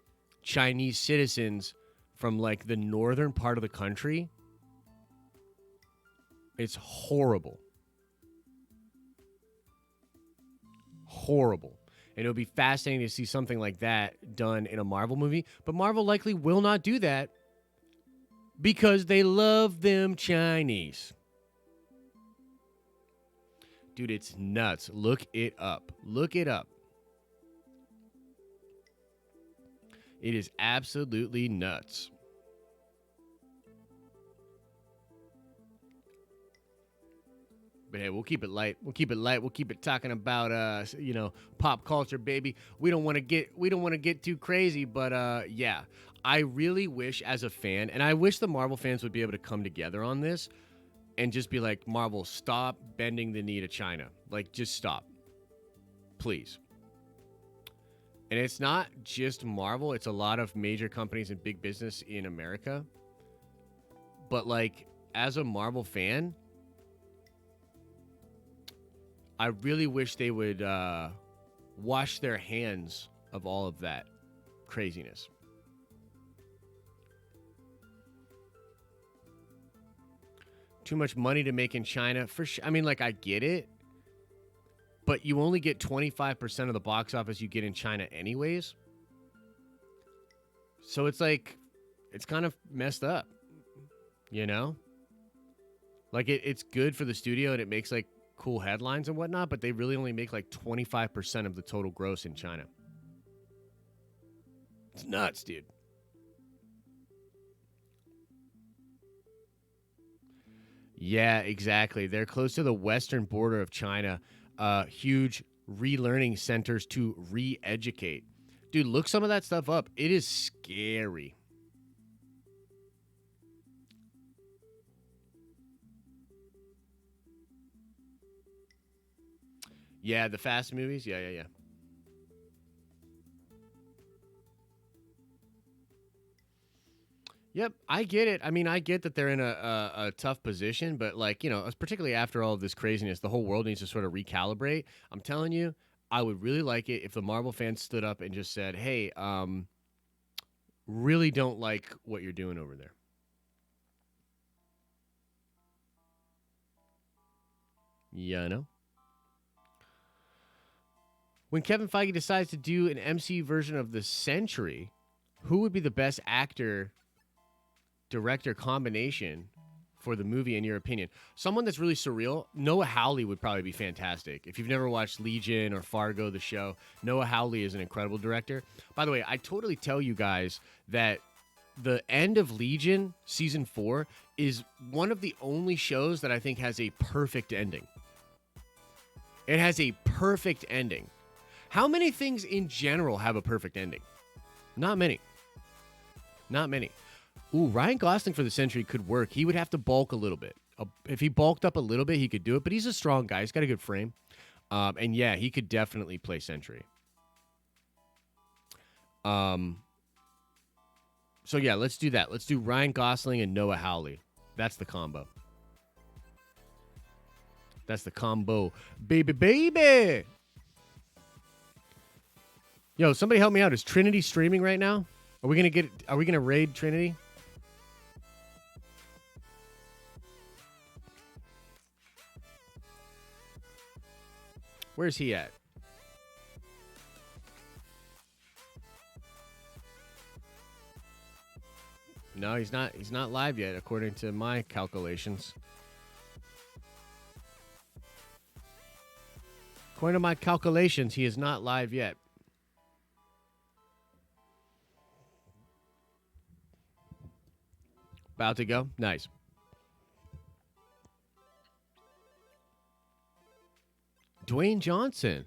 Speaker 1: Chinese citizens from like the northern part of the country? It's horrible. Horrible. And it would be fascinating to see something like that done in a Marvel movie. But Marvel likely will not do that because they love them Chinese. Dude, it's nuts. Look it up. Look it up. It is absolutely nuts. But hey, we'll keep it light. We'll keep it light. We'll keep it talking about pop culture, baby. We don't want to get too crazy, but yeah. I really wish as a fan, and I wish the Marvel fans would be able to come together on this and just be like, Marvel, stop bending the knee to China. Like, just stop. Please. And it's not just Marvel, it's a lot of major companies and big business in America. But like, as a Marvel fan, I really wish they would wash their hands of all of that craziness. Too much money to make in China. For sure. I mean, like, I get it. But you only get 25% of the box office you get in China anyways. So it's like, it's kind of messed up. You know? Like, it's good for the studio and it makes, like, cool headlines and whatnot, but they really only make like 25% of the total gross in China. It's nuts, dude. Yeah, exactly. They're close to the western border of China. Huge relearning centers to re-educate. Dude, look some of that stuff up. It is scary. Yeah, the Fast movies. Yeah. Yep, I get it. I mean, I get that they're in a tough position, but like, particularly after all of this craziness, the whole world needs to sort of recalibrate. I'm telling you, I would really like it if the Marvel fans stood up and just said, "Hey, really don't like what you're doing over there." Yeah, I know. When Kevin Feige decides to do an MCU version of the Century, who would be the best actor director combination for the movie in your opinion? Someone that's really surreal. Noah Hawley would probably be fantastic. If you've never watched Legion or Fargo, the show, Noah Hawley is an incredible director. By the way, I totally tell you guys that the end of Legion season 4 is one of the only shows that I think has a perfect ending. It has a perfect ending. How many things in general have a perfect ending? Not many. Not many. Ooh, Ryan Gosling for the Century could work. He would have to bulk a little bit. If he bulked up a little bit, he could do it. But he's a strong guy. He's got a good frame. And yeah, he could definitely play Century. So yeah, let's do that. Let's do Ryan Gosling and Noah Hawley. That's the combo. That's the combo. Baby. Yo, somebody help me out. Is Trinity streaming right now? Are we gonna raid Trinity? Where's he at? No, he's not. He's not live yet, according to my calculations. According to my calculations, he is not live yet. About to go? Nice. Dwayne Johnson.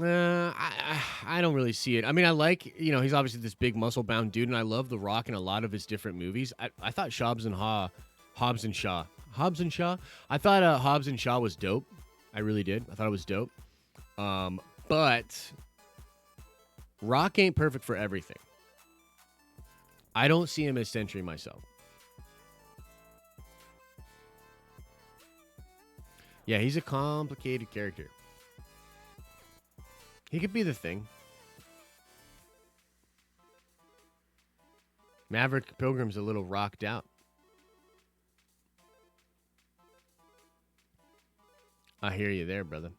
Speaker 1: I don't really see it. I mean, I like, he's obviously this big muscle-bound dude, and I love The Rock in a lot of his different movies. I thought Hobbs and Shaw. I thought Hobbs and Shaw was dope. I really did. I thought it was dope. But Rock ain't perfect for everything. I don't see him as Sentry myself. Yeah, he's a complicated character. He could be the Thing. Maverick Pilgrim's a little rocked out. I hear you there, brother.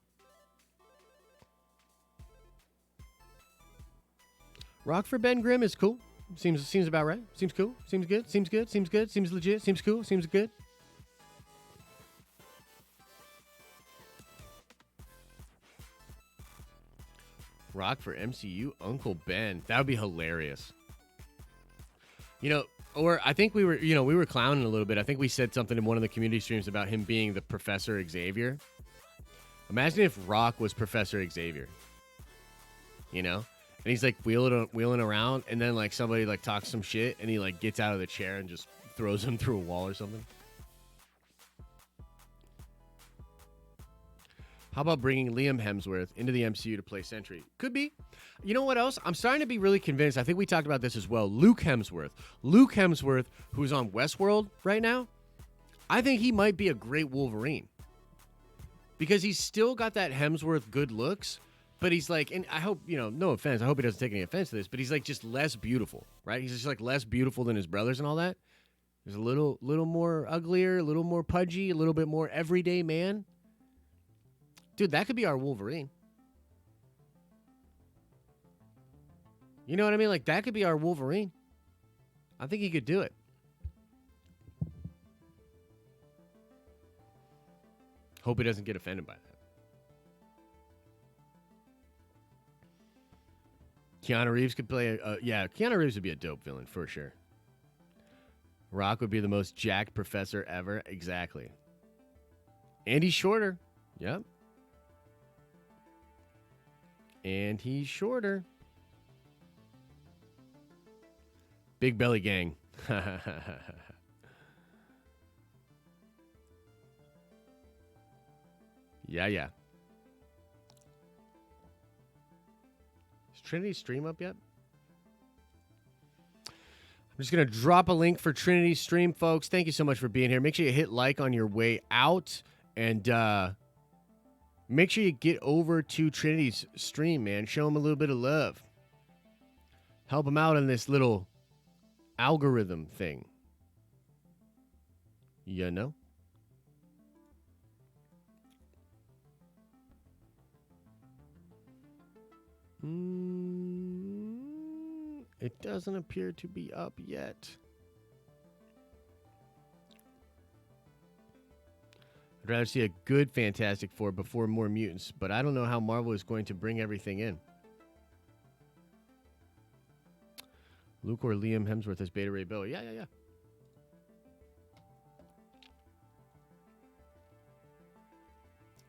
Speaker 1: Rock for Ben Grimm is cool. Seems about right. Seems cool. Seems good. Seems good. Seems good. Seems legit. Seems cool. Seems good. Rock for MCU Uncle Ben. That would be hilarious. Or I think we were clowning a little bit. I think we said something in one of the community streams about him being the Professor Xavier. Imagine if Rock was Professor Xavier. And he's like wheeling around, and then like somebody like talks some shit, and he like gets out of the chair and just throws him through a wall or something. How about bringing Liam Hemsworth into the MCU to play Sentry? Could be. You know what else? I'm starting to be really convinced. I think we talked about this as well. Luke Hemsworth, who's on Westworld right now, I think he might be a great Wolverine. Because he's still got that Hemsworth good looks, but he's like, and I hope, no offense, I hope he doesn't take any offense to this, but he's like just less beautiful, right? He's just like less beautiful than his brothers and all that. He's a little more uglier, a little more pudgy, a little bit more everyday man. Dude, that could be our Wolverine. You know what I mean? Like, that could be our Wolverine. I think he could do it. Hope he doesn't get offended by that. Keanu Reeves could play Keanu Reeves would be a dope villain for sure. Rock would be the most jacked professor ever. Exactly. And he's shorter. Yep. And he's shorter. Big Belly Gang. Yeah. Is Trinity's stream up yet? I'm just going to drop a link for Trinity's stream, folks. Thank you so much for being here. Make sure you hit like on your way out. And make sure you get over to Trinity's stream, man. Show him a little bit of love. Help him out on this little algorithm thing. You know? It doesn't appear to be up yet. I'd rather see a good Fantastic Four before more mutants, but I don't know how Marvel is going to bring everything in. Luke or Liam Hemsworth as Beta Ray Bill. Yeah.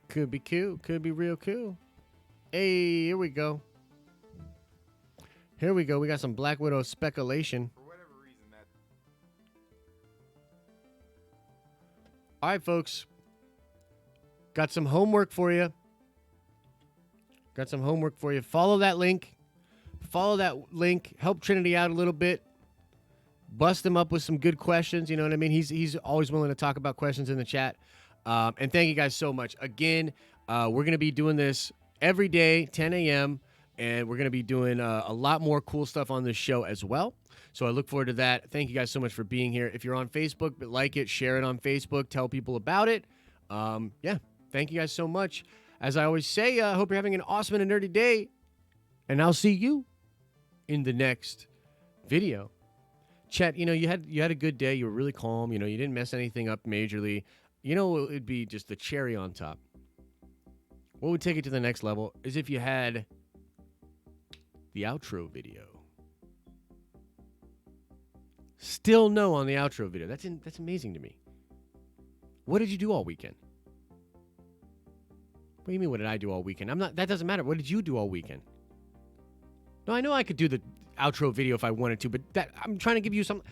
Speaker 1: Could be cool. Could be real cool. Hey, here we go. We got some Black Widow speculation.
Speaker 2: For whatever reason, that...
Speaker 1: All right, folks. Got some homework for you. Follow that link. Help Trinity out a little bit. Bust him up with some good questions. You know what I mean? He's always willing to talk about questions in the chat. And thank you guys so much. Again, we're going to be doing this every day, 10 a.m., and we're going to be doing a lot more cool stuff on this show as well. So I look forward to that. Thank you guys so much for being here. If you're on Facebook, like it, share it on Facebook, tell people about it. Thank you guys so much. As I always say, I hope you're having an awesome and a nerdy day, and I'll see you in the next video. Chat, you had a good day. You were really calm. You didn't mess anything up majorly. You know what would be just the cherry on top? What would take it to the next level is if you had the outro video. Still no on the outro video. That's amazing to me. What did you do all weekend? What do you mean, what did I do all weekend? That doesn't matter. What did you do all weekend? No, I know I could do the outro video if I wanted to, but I'm trying to give you some.